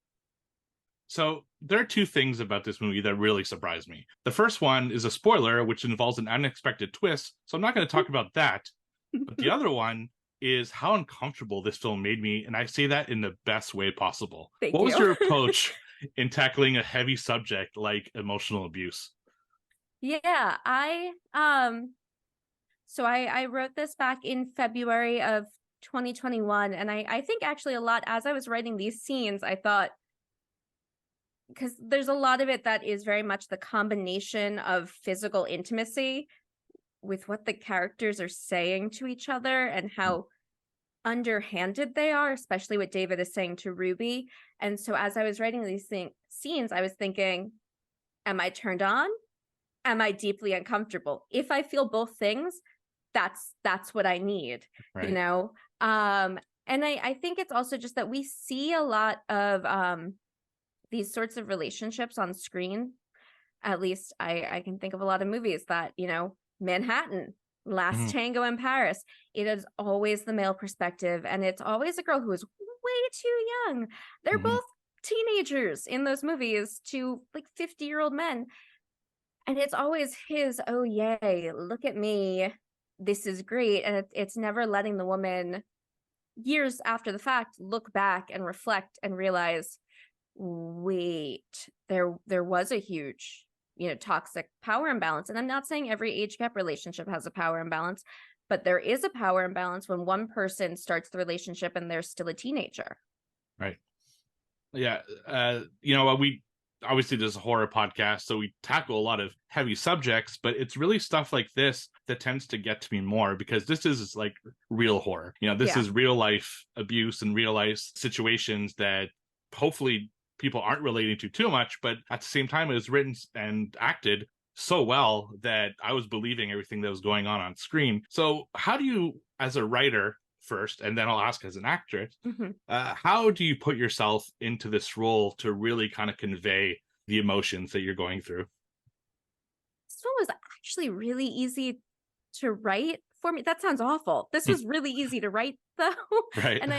So there are 2 things about this movie that really surprised me. The first one is a spoiler, which involves an unexpected twist, so I'm not going to talk about that. But the other one is how uncomfortable this film made me, and I say that in the best way possible. What was your approach in tackling a heavy subject like emotional abuse? Yeah, I wrote this back in February of 2021, and I think actually a lot as I was writing these scenes, I thought, because there's a lot of it that is very much the combination of physical intimacy with what the characters are saying to each other and how underhanded they are, especially what David is saying to Ruby. And so as I was writing these scenes, I was thinking, am I turned on? Am I deeply uncomfortable? If I feel both things, that's what I need, right. And I think it's also just that we see a lot of these sorts of relationships on screen. At least I can think of a lot of movies that, Manhattan, Last Tango in Paris. It is always the male perspective, and it's always a girl who is way too young. They're both teenagers in those movies to like 50-year-old men. And it's always his, oh yay, look at me, this is great. And it's never letting the woman, years after the fact, look back and reflect and realize, wait, there was a huge, toxic power imbalance. And I'm not saying every age gap relationship has a power imbalance, but there is a power imbalance when one person starts the relationship and they're still a teenager. Right. Yeah. obviously this is a horror podcast, so we tackle a lot of heavy subjects, but it's really stuff like this that tends to get to me more, because this is like real horror. You know, this Yeah. is real life abuse and real life situations that hopefully people aren't relating to too much, but at the same time, it was written and acted so well that I was believing everything that was going on screen. So how do you, as a writer first, and then I'll ask as an actress, how do you put yourself into this role to really kind of convey the emotions that you're going through? This one was actually really easy to write for me. That sounds awful. This was really easy to write though. Right. And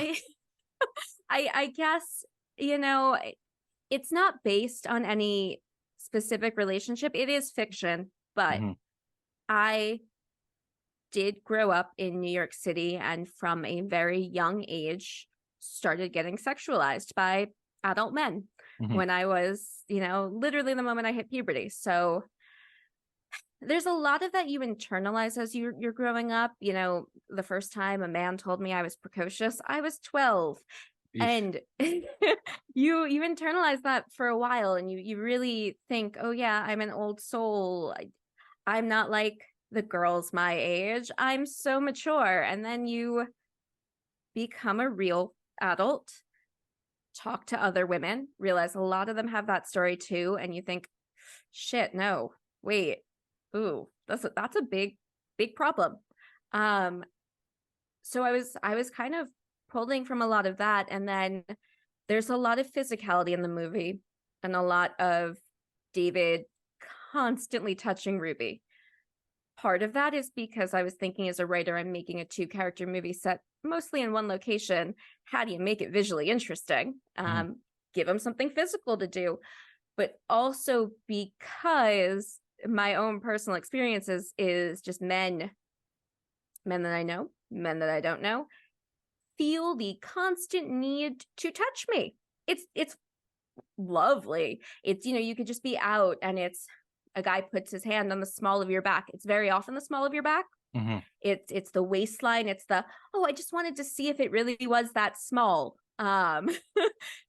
I guess, you know, it's not based on any specific relationship. It is fiction, but I did grow up in New York City, and from a very young age started getting sexualized by adult men when I was, you know, literally the moment I hit puberty. So there's a lot of that you internalize as you're growing up. You know, the first time a man told me I was precocious, I was 12. And you internalize that for a while, and you really think, oh yeah, I'm an old soul. I'm not like the girls my age. I'm so mature. And then you become a real adult, talk to other women, realize a lot of them have that story too, and you think, shit, no, wait, ooh, that's a big problem. So I was kind of pulling from a lot of that, and then there's a lot of physicality in the movie and a lot of David constantly touching Ruby. Part of that is because I was thinking, as a writer, I'm making a 2-character movie set mostly in one location. How do you make it visually interesting? Give them something physical to do, but also because my own personal experiences is just men that I know, men that I don't know, feel the constant need to touch me. It's lovely. It's, you know, you could just be out and it's a guy puts his hand on the small of your back. It's very often the small of your back. It's the waistline. It's the, oh, I just wanted to see if it really was that small.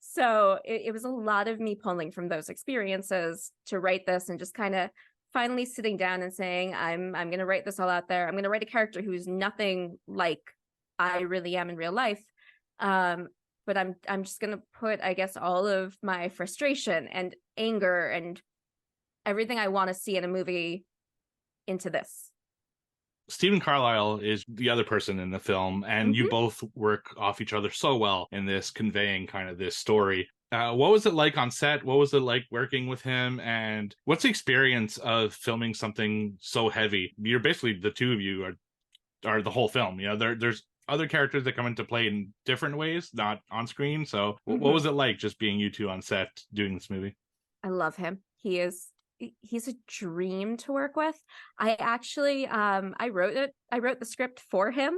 So it was a lot of me pulling from those experiences to write this, and just kind of finally sitting down and saying, I'm going to write this all out there. I'm going to write a character who's nothing like I really am in real life. But I'm just going to put, I guess, all of my frustration and anger and everything I want to see in a movie into this. Stephen Carlisle is the other person in the film, and you both work off each other so well in this, conveying kind of this story. What was it like on set? What was it like working with him? And what's the experience of filming something so heavy? You're basically, the two of you are the whole film. You know, there's other characters that come into play in different ways, not on screen. So what was it like just being you two on set doing this movie? I love him. He's a dream to work with. I actually I wrote the script for him.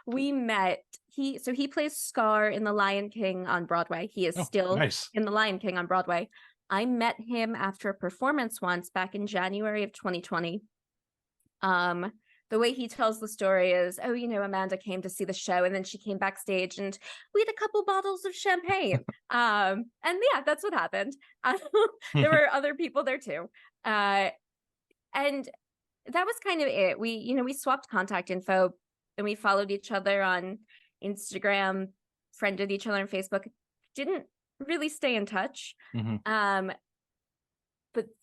We met. He plays Scar in The Lion King on Broadway. He is still nice. in The Lion King on Broadway. I met him after a performance once back in January of 2020. The way he tells the story is, oh, you know, Amanda came to see the show, and then she came backstage and we had a couple bottles of champagne. And yeah, that's what happened. There were other people there too. And that was kind of it. We swapped contact info, and we followed each other on Instagram, friended each other on Facebook, didn't really stay in touch. But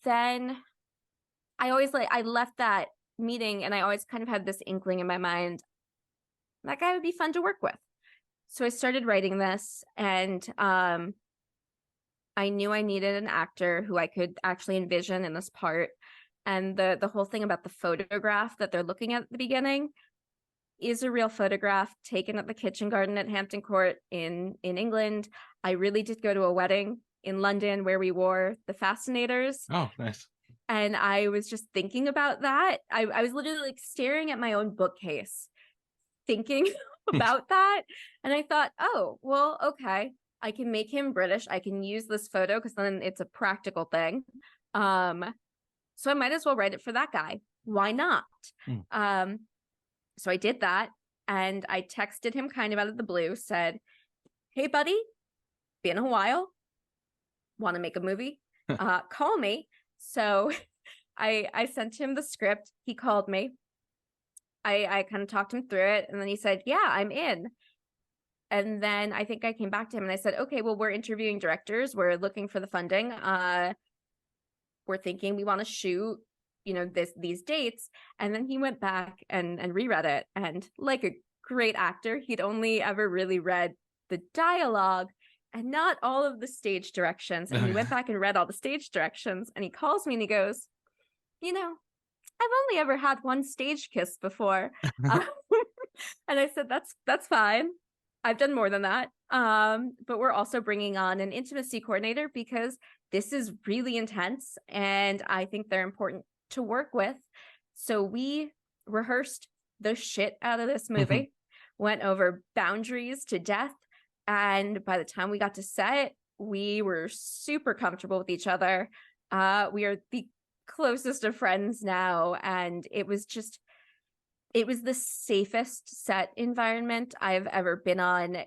then I left that meeting, and I always kind of had this inkling in my mind that guy would be fun to work with. So I started writing this, and I knew I needed an actor who I could actually envision in this part. And the whole thing about the photograph that they're looking at the beginning is a real photograph taken at the kitchen garden at Hampton Court in England. I really did go to a wedding in London where we wore the fascinators. Oh, nice. And I was just thinking about that. I was literally like staring at my own bookcase, thinking about that. And I thought, oh, well, okay, I can make him British. I can use this photo because then it's a practical thing. So I might as well write it for that guy. Why not? So I did that. And I texted him kind of out of the blue, said, hey, buddy, been a while. want to make a movie? Call me. So I sent him the script. He called me. I kind of talked him through it, and then he said, yeah, I'm in. And then I think I came back to him and I said, okay, well, we're interviewing directors. We're looking for the funding. We're thinking we want to shoot, these dates. And then he went back and reread it. And like a great actor, he'd only ever really read the dialogue and not all of the stage directions. And he went back and read all the stage directions. And he calls me and he goes, I've only ever had one stage kiss before. And I said, that's fine. I've done more than that. But we're also bringing on an intimacy coordinator because this is really intense and I think they're important to work with. So we rehearsed the shit out of this movie, went over boundaries to death. And by the time we got to set, we were super comfortable with each other. We are the closest of friends now. And it was the safest set environment I've ever been on.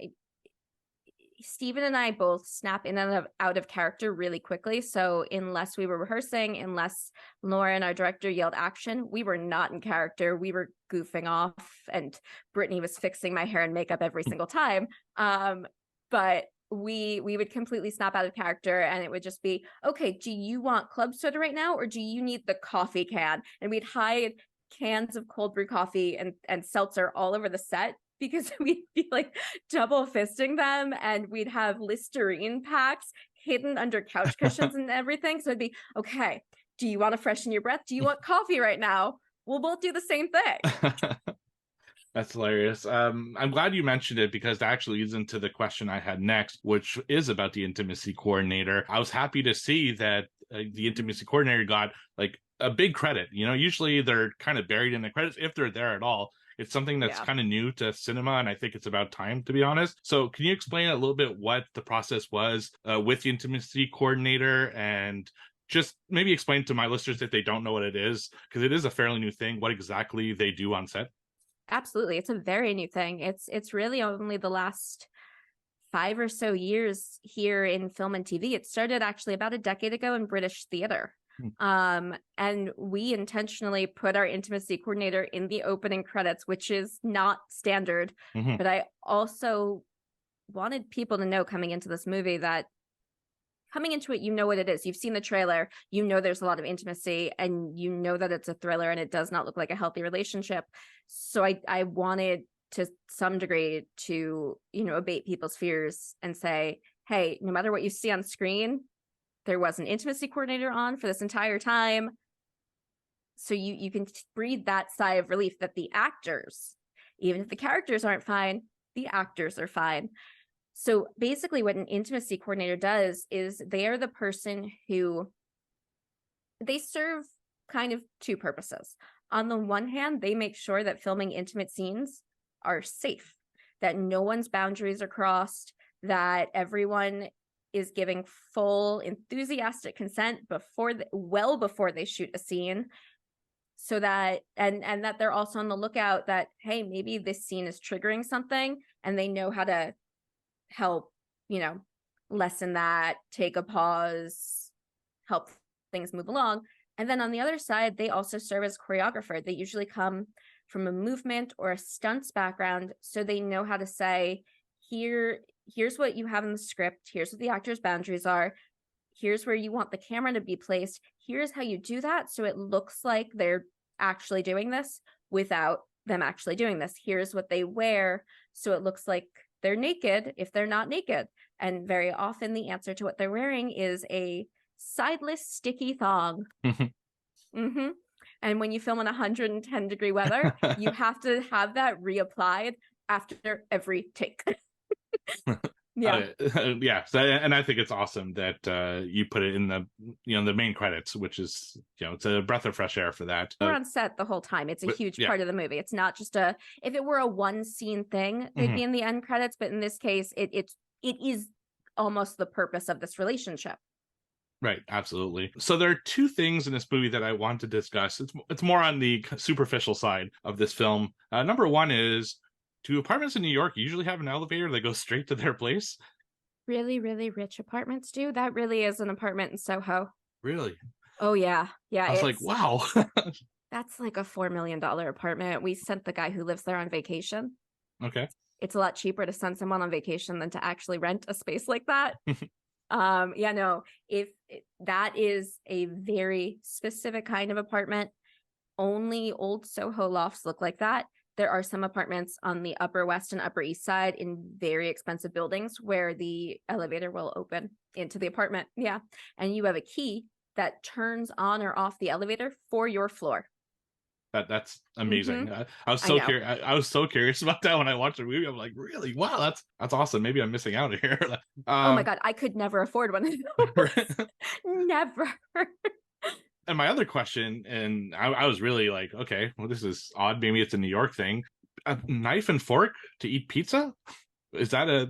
Steven and I both snap in and out of character really quickly. So unless we were rehearsing, unless Lauren, our director, yelled action, we were not in character. We were goofing off, and Brittany was fixing my hair and makeup every single time. But we would completely snap out of character, and it would just be, okay, do you want club soda right now, or do you need the coffee can? And we'd hide cans of cold brew coffee and seltzer all over the set because we'd be like double fisting them, and we'd have Listerine packs hidden under couch cushions and everything. So it'd be, okay, do you want to freshen your breath? Do you want coffee right now? We'll both do the same thing. That's hilarious. I'm glad you mentioned it because that actually leads into the question I had next, which is about the intimacy coordinator. I was happy to see that the intimacy coordinator got like a big credit. Usually they're kind of buried in the credits if they're there at all. It's something that's kind of new to cinema, and I think it's about time, to be honest. So can you explain a little bit what the process was with the intimacy coordinator, and just maybe explain to my listeners if they don't know what it is, because it is a fairly new thing, what exactly they do on set? Absolutely. It's a very new thing. It's really only the last 5 or so years here in film and TV. It started actually about a decade ago in British theater. And we intentionally put our intimacy coordinator in the opening credits, which is not standard. But I also wanted people to know coming into this movie that coming into it, what it is. You've seen the trailer, there's a lot of intimacy, and that it's a thriller and it does not look like a healthy relationship. So I wanted to some degree to, abate people's fears and say, hey, no matter what you see on screen, there was an intimacy coordinator on for this entire time. So you can breathe that sigh of relief that the actors, even if the characters aren't fine, the actors are fine. So basically what an intimacy coordinator does is they are the person who they serve kind of two purposes. On the one hand, they make sure that filming intimate scenes are safe, that no one's boundaries are crossed, that everyone is giving full enthusiastic consent well before they shoot a scene, so that and that they're also on the lookout that, hey, maybe this scene is triggering something, and they know how to help, lessen that, take a pause, help things move along. And then on the other side, they also serve as choreographer. They usually come from a movement or a stunts background, so they know how to say, here's what you have in the script, here's what the actors' boundaries are, here's where you want the camera to be placed, here's how you do that so it looks like they're actually doing this without them actually doing this, here's what they wear so it looks like they're naked if they're not naked. And very often the answer to what they're wearing is a sideless sticky thong. And when you film in 110-degree weather, you have to have that reapplied after every take. So, and I think it's awesome that you put it in the the main credits, which is it's a breath of fresh air for that. We're on set the whole time. It's a huge part of the movie. It's not just if it were a one scene thing, they'd be in the end credits, but in this case it is almost the purpose of this relationship. Right, absolutely. So there are two things in this movie that I want to discuss. It's more on the superficial side of this film. Number one is, do apartments in New York usually have an elevator that goes straight to their place? really, really rich apartments do. That really is an apartment in Soho. Really? Oh yeah. Yeah, I was like, it's wow. that's like a $4 million apartment. We sent the guy who lives there on vacation. Okay. It's a lot cheaper to send someone on vacation than to actually rent a space like that. Yeah, no, that is a very specific kind of apartment. Only old Soho lofts look like that. There are some apartments on the Upper West and Upper East Side in very expensive buildings where the elevator will open into the apartment. Yeah. And you have a key that turns on or off the elevator for your floor. That's amazing. I was I so know. curious. I was so curious about that when I watched the movie. I'm like, really? Wow, that's awesome. Maybe I'm missing out here. Oh my God, I could never afford one of those. Never. And my other question, and I was really like, okay, well, this is odd. Maybe it's a New York thing. A knife and fork to eat pizza? Is that a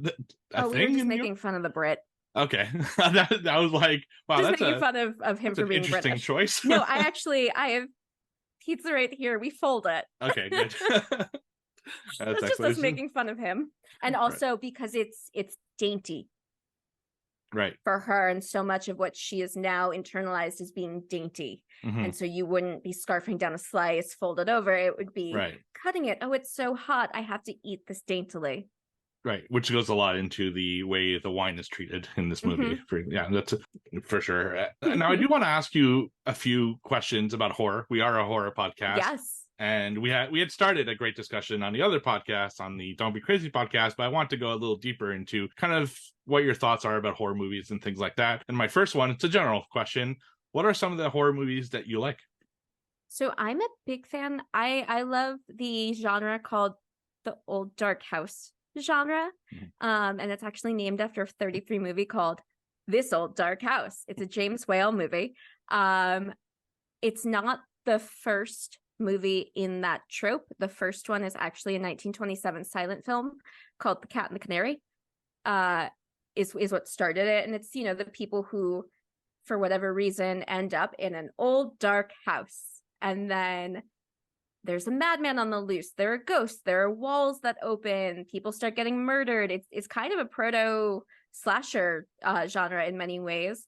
Oh, we were thing just in New York? making fun of the Brit. Okay, that was like, wow, Just that's making fun of him that's for an being interesting British. choice. No, I have pizza right here. We fold it. Okay, good. That's That's just us excellent. making fun of him. And Right. also because it's dainty Right. for her, and so much of what she is now internalized as being dainty. Mhm. And so you wouldn't be scarfing down a slice folded over. It would be Right. cutting it. Oh, it's so hot. I have to eat this daintily. Right, which goes a lot into the way the wine is treated in this movie. Yeah, that's for sure. Now, I do want to ask you a few questions about horror. We are a horror podcast. Yes. And we had started a great discussion on the other podcast, on the Don't Be Crazy podcast, but I want to go a little deeper into kind of what your thoughts are about horror movies and things like that. And my first one, it's a general question. What are some of the horror movies that you like? So I'm a big fan. I love the genre called the old dark house genre. And it's actually named after a 33 movie called This Old Dark House. It's a James Whale movie. It's not the first movie in that trope. The first one is actually a 1927 silent film called The Cat and the Canary. Is what started it. And it's, the people who, for whatever reason, end up in an old dark house. And then there's a madman on the loose. There are ghosts. There are walls that open. People start getting murdered. It's kind of a proto slasher genre in many ways.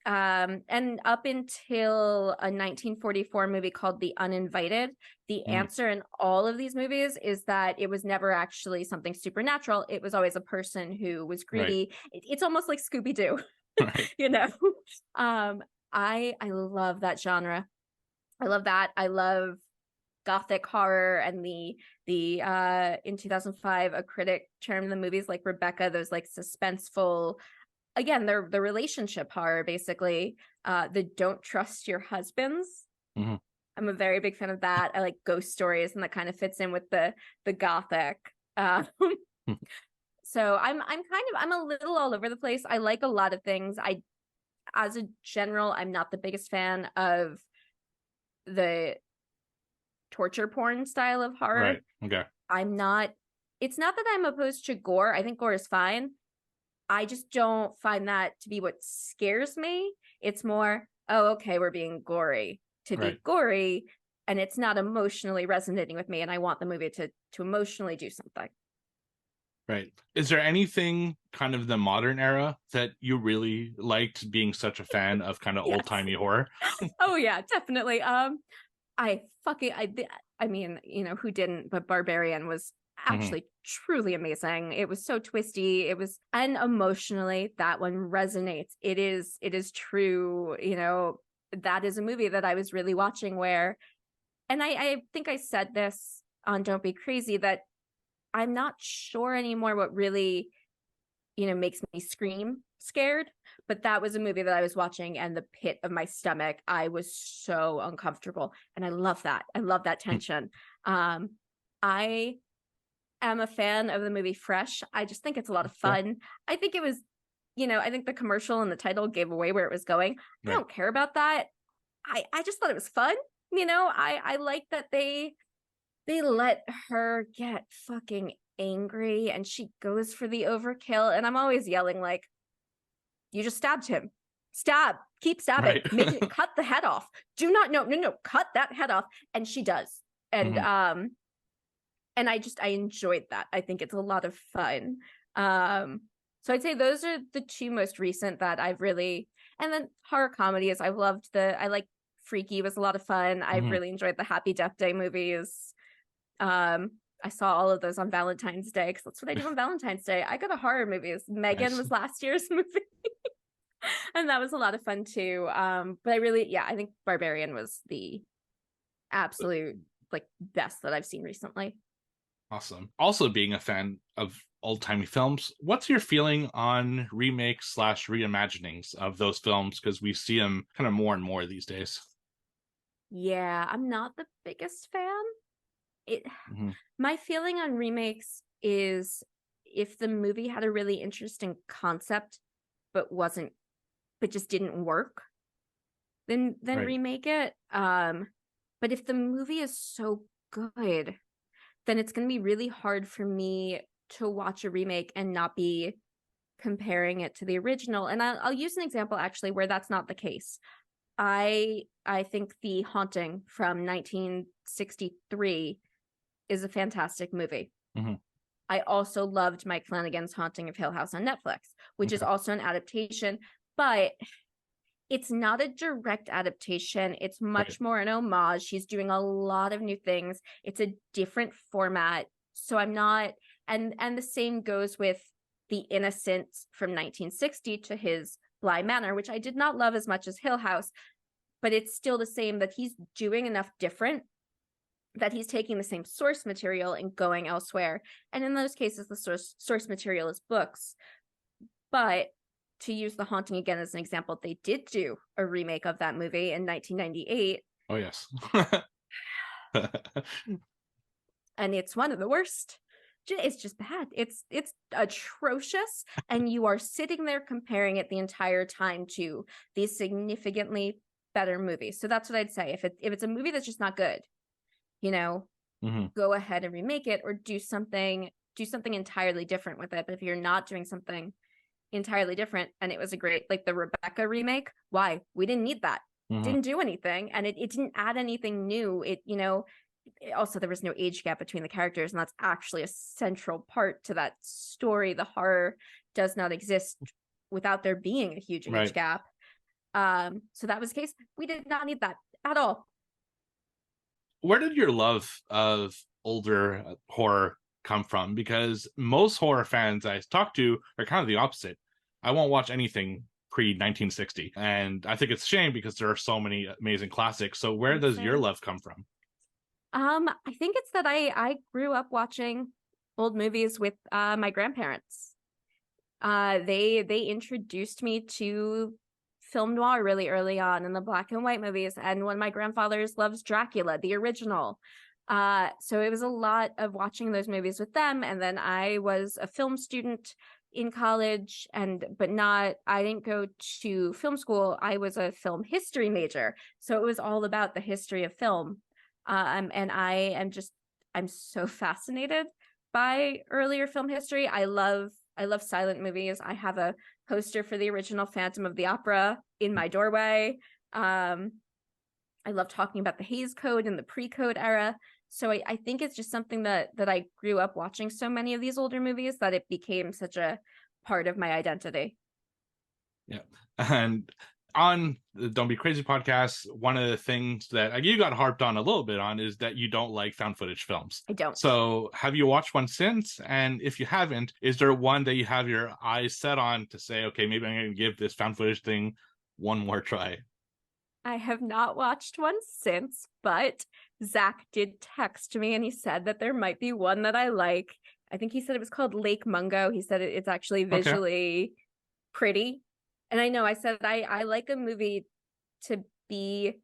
And up until a 1944 movie called The Uninvited, the answer in all of these movies is that it was never actually something supernatural. It was always a person who was greedy. Right. It's almost like Scooby-Doo, right. I love that genre. I love that. I love Gothic horror, and the in 2005 a critic termed the movies like Rebecca, those like suspenseful, again, they're the relationship horror, basically. The don't trust your husbands. I'm a very big fan of that. I like ghost stories, and that kind of fits in with the Gothic. So I'm a little all over the place. I like a lot of things. As a general, I'm not the biggest fan of the torture porn style of horror. Right. Okay. It's not that I'm opposed to gore. I think gore is fine. I just don't find that to be what scares me. It's more, oh, okay, we're being gory to be gory, and it's not emotionally resonating with me, and I want the movie to emotionally do something. Right. Is there anything kind of the modern era that you really liked, being such a fan of kind of old-timey horror? Oh yeah, definitely. I mean, who didn't, but Barbarian was actually truly amazing. It was so twisty. And emotionally, that one resonates. It is true. That is a movie that I was really watching where, and I think I said this on Don't Be Crazy, that I'm not sure anymore what really, makes me scream scared, but that was a movie that I was watching, and the pit of my stomach, I was so uncomfortable, and I love that. I love that tension. I am a fan of the movie Fresh. I just think it's a lot of fun. I think it was, I think the commercial and the title gave away where it was going. I don't care about that. I just thought it was fun. I like that they let her get fucking angry, and she goes for the overkill, and I'm always yelling like, you just stabbed him. Stab. Keep stabbing. Make it, cut the head off. Do not, no, cut that head off. And she does. And and I enjoyed that. I think it's a lot of fun. So I'd say those are the two most recent that I've really, and then horror comedies. I like Freaky was a lot of fun. I Mhm. really enjoyed the Happy Death Day movies. I saw all of those on Valentine's Day because that's what I do on Valentine's Day. I go to horror movies. Megan Nice. was last year's movie. And that was a lot of fun too. But I think Barbarian was the absolute like best that I've seen recently. Awesome. Also, being a fan of old-timey films, what's your feeling on remakes / reimaginings of those films? Because we see them kind of more and more these days. Yeah, I'm not the biggest fan. Mhm. My feeling on remakes is if the movie had a really interesting concept but just didn't work, then Right. remake it. But if the movie is so good, then it's going to be really hard for me to watch a remake and not be comparing it to the original. And I'll use an example actually where that's not the case. I think The Haunting from 1963 is a fantastic movie. Mhm. I also loved Mike Flanagan's Haunting of Hill House on Netflix, which is Okay. also an adaptation, but it's not a direct adaptation. It's much Right. more an homage. She's doing a lot of new things. It's a different format. So I'm not, and the same goes with The Innocent from 1960 to his Bly Manor, which I did not love as much as Hill House, but it's still the same that he's doing enough different that he's taking the same source material and going elsewhere. And in those cases, the source material is books. But to use The Haunting again as an example, they did do a remake of that movie in 1998. Oh, yes. And it's one of the worst. It's just bad. It's atrocious. And you are sitting there comparing it the entire time to these significantly better movies. So that's what I'd say. If it's a movie that's just not good, Mhm. go ahead and remake it or do something entirely different with it. But if you're not doing something entirely different and it was a great, like the Rebecca remake, why? We didn't need that. Mhm. Didn't do anything, and it didn't add anything new. Also there was no age gap between the characters, and that's actually a central part to that story. The horror does not exist without there being a huge age Right. gap. So that was the case. We did not need that at all. Where did your love of older horror come from? Because most horror fans I talk to are kind of the opposite. I won't watch anything pre 1960, and I think it's a shame because there are so many amazing classics. So where does your Same. love come from? I think it's that I grew up watching old movies with my grandparents. They introduced me to film noir really early on in the black and white movies, and one of my grandfathers loves Dracula, the original. So it was a lot of watching those movies with them. And then I was a film student in college, I didn't go to film school. I was a film history major. So it was all about the history of film. And I'm so fascinated by earlier film history. I love silent movies. I have a poster for the original Phantom of the Opera in my doorway. I love talking about the Hays Code and the pre-code era. So I think it's just something that I grew up watching so many of these older movies that it became such a part of my identity. Yeah. And on the Don't Be Crazy podcast, one of the things that you got harped on a little bit on is that you don't like found footage films. I don't. So have you watched one since? And if you haven't, is there one that you have your eyes set on to say, okay, maybe I'm going to give this found footage thing one more try? I have not watched one since, but Zach did text me and he said that there might be one that I like. I think he said it was called Lake Mungo. He said it's actually visually pretty. And I said I like a movie to be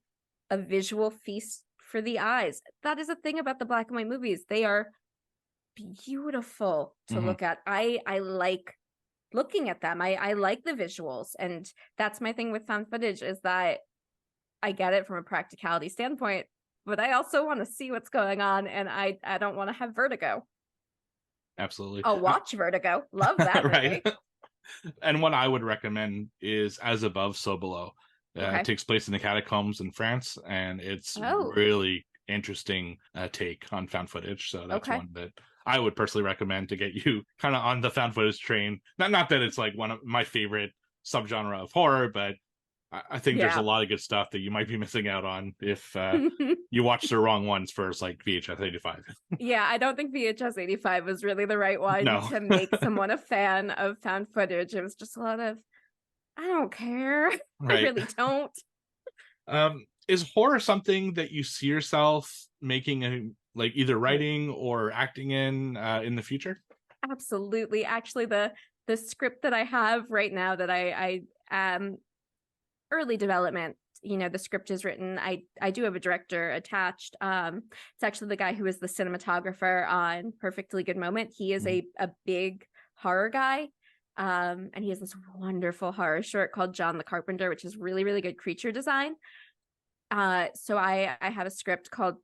a visual feast for the eyes. That is a thing about the black and white movies. They are beautiful to look at. I like looking at them. I like the visuals. And that's my thing with found footage, is that I get it from a practicality standpoint, but I also want to see what's going on, and I don't want to have vertigo. Absolutely. I'll watch Vertigo. Love that movie. Right. And what I would recommend is As Above, So Below. Okay. It takes place in the catacombs in France, and it's Oh. really interesting take on found footage. So that's Okay. one that I would personally recommend to get you kind of on the found footage train. Not that it's like one of my favorite subgenre of horror, but I think there's a Yeah. lot of good stuff that you might be missing out on if you watch the wrong ones first, like VHS 85. Yeah, I don't think VHS 85 was really the right one No. to make someone a fan of found footage. It was just a lot of, I don't care. I Right. really don't. Is horror something that you see yourself making like either writing or acting in the future? Absolutely. Actually, the script that I have right now that I early development, the script is written. I do have a director attached. It's actually the guy who is the cinematographer on Perfectly Good Moment. He is a big horror guy. And he has this wonderful horror short called John the Carpenter, which is really, really good creature design. So I have a script called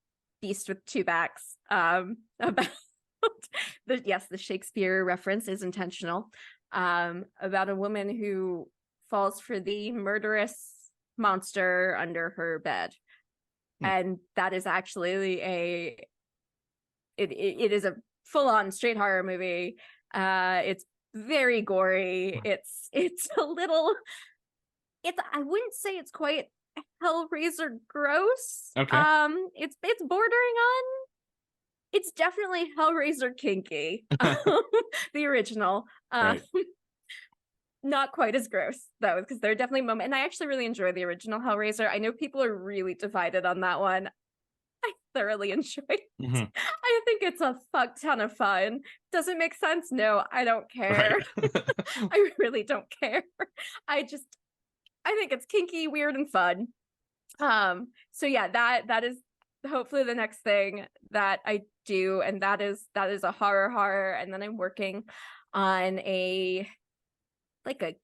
Beast with Two Backs, about the Shakespeare reference is intentional, about a woman who falls for the murderous monster under her bed. And that is actually it is a full-on straight horror movie. It's very gory. It's a little, I wouldn't say it's quite Hellraiser gross. Okay. It's bordering on, it's definitely Hellraiser kinky. The original. Right. Not quite as gross though, because there are definitely moments, and I actually really enjoy the original Hellraiser. I know people are really divided on that one. I thoroughly enjoy it. I think it's a fuck ton of fun. Does it make sense? No, I don't care. Right. I really don't care. I think it's kinky, weird, and fun. So yeah, that is hopefully the next thing that I do, and that is a horror, and then I'm working on a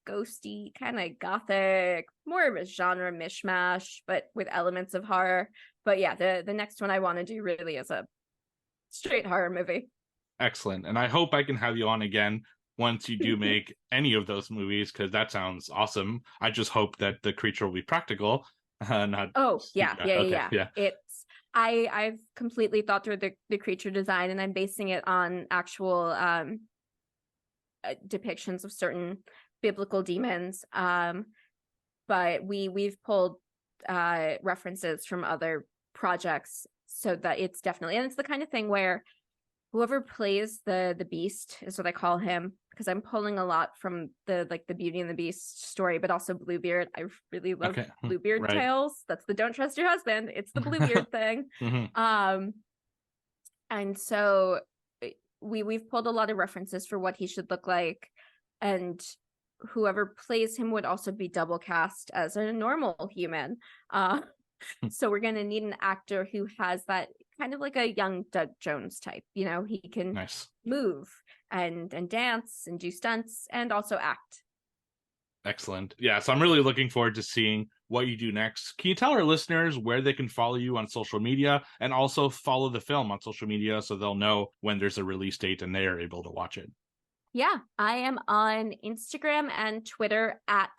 ghosty kind of gothic, more of a genre mishmash, but with elements of horror. But yeah, the next one I want to do really is a straight horror movie. Excellent. And I hope I can have you on again once you do make any of those movies, because that sounds awesome. I just hope that the creature will be practical. Not Yeah. Yeah. It's I've completely thought through the creature design, and I'm basing it on actual depictions of certain biblical demons. But we've pulled references from other projects, so that it's definitely, and it's the kind of thing where whoever plays the beast is what I call him, because I'm pulling a lot from the Beauty and the Beast story, but also Bluebeard. I really love Bluebeard right. tales. That's the don't trust your husband. It's the Bluebeard thing. And so we've pulled a lot of references for what he should look like, and whoever plays him would also be double cast as a normal human. So we're going to need an actor who has that kind of like a young Doug Jones type. He can move and dance and do stunts and also act. Excellent. Yeah, so I'm really looking forward to seeing what you do next. Can you tell our listeners where they can follow you on social media, and also follow the film on social media so they'll know when there's a release date and they are able to watch it? Yeah, I am on Instagram and Twitter at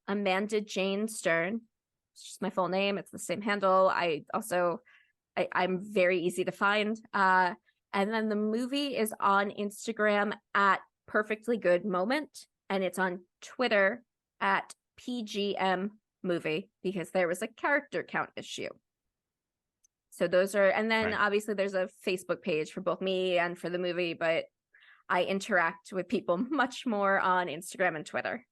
Amanda Jane Stern. It's just my full name. It's the same handle. I'm very easy to find. And then the movie is on Instagram at Perfectly Good Moment, and it's on Twitter at PGM Movie, because there was a character count issue. So those are, and then obviously there's a Facebook page for both me and for the movie, but I interact with people much more on Instagram and Twitter.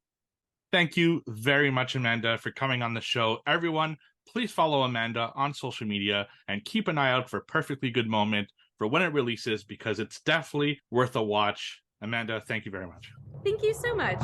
Thank you very much, Amanda, for coming on the show. Everyone, please follow Amanda on social media and keep an eye out for Perfectly Good Moment for when it releases, because it's definitely worth a watch. Amanda, thank you very much. Thank you so much.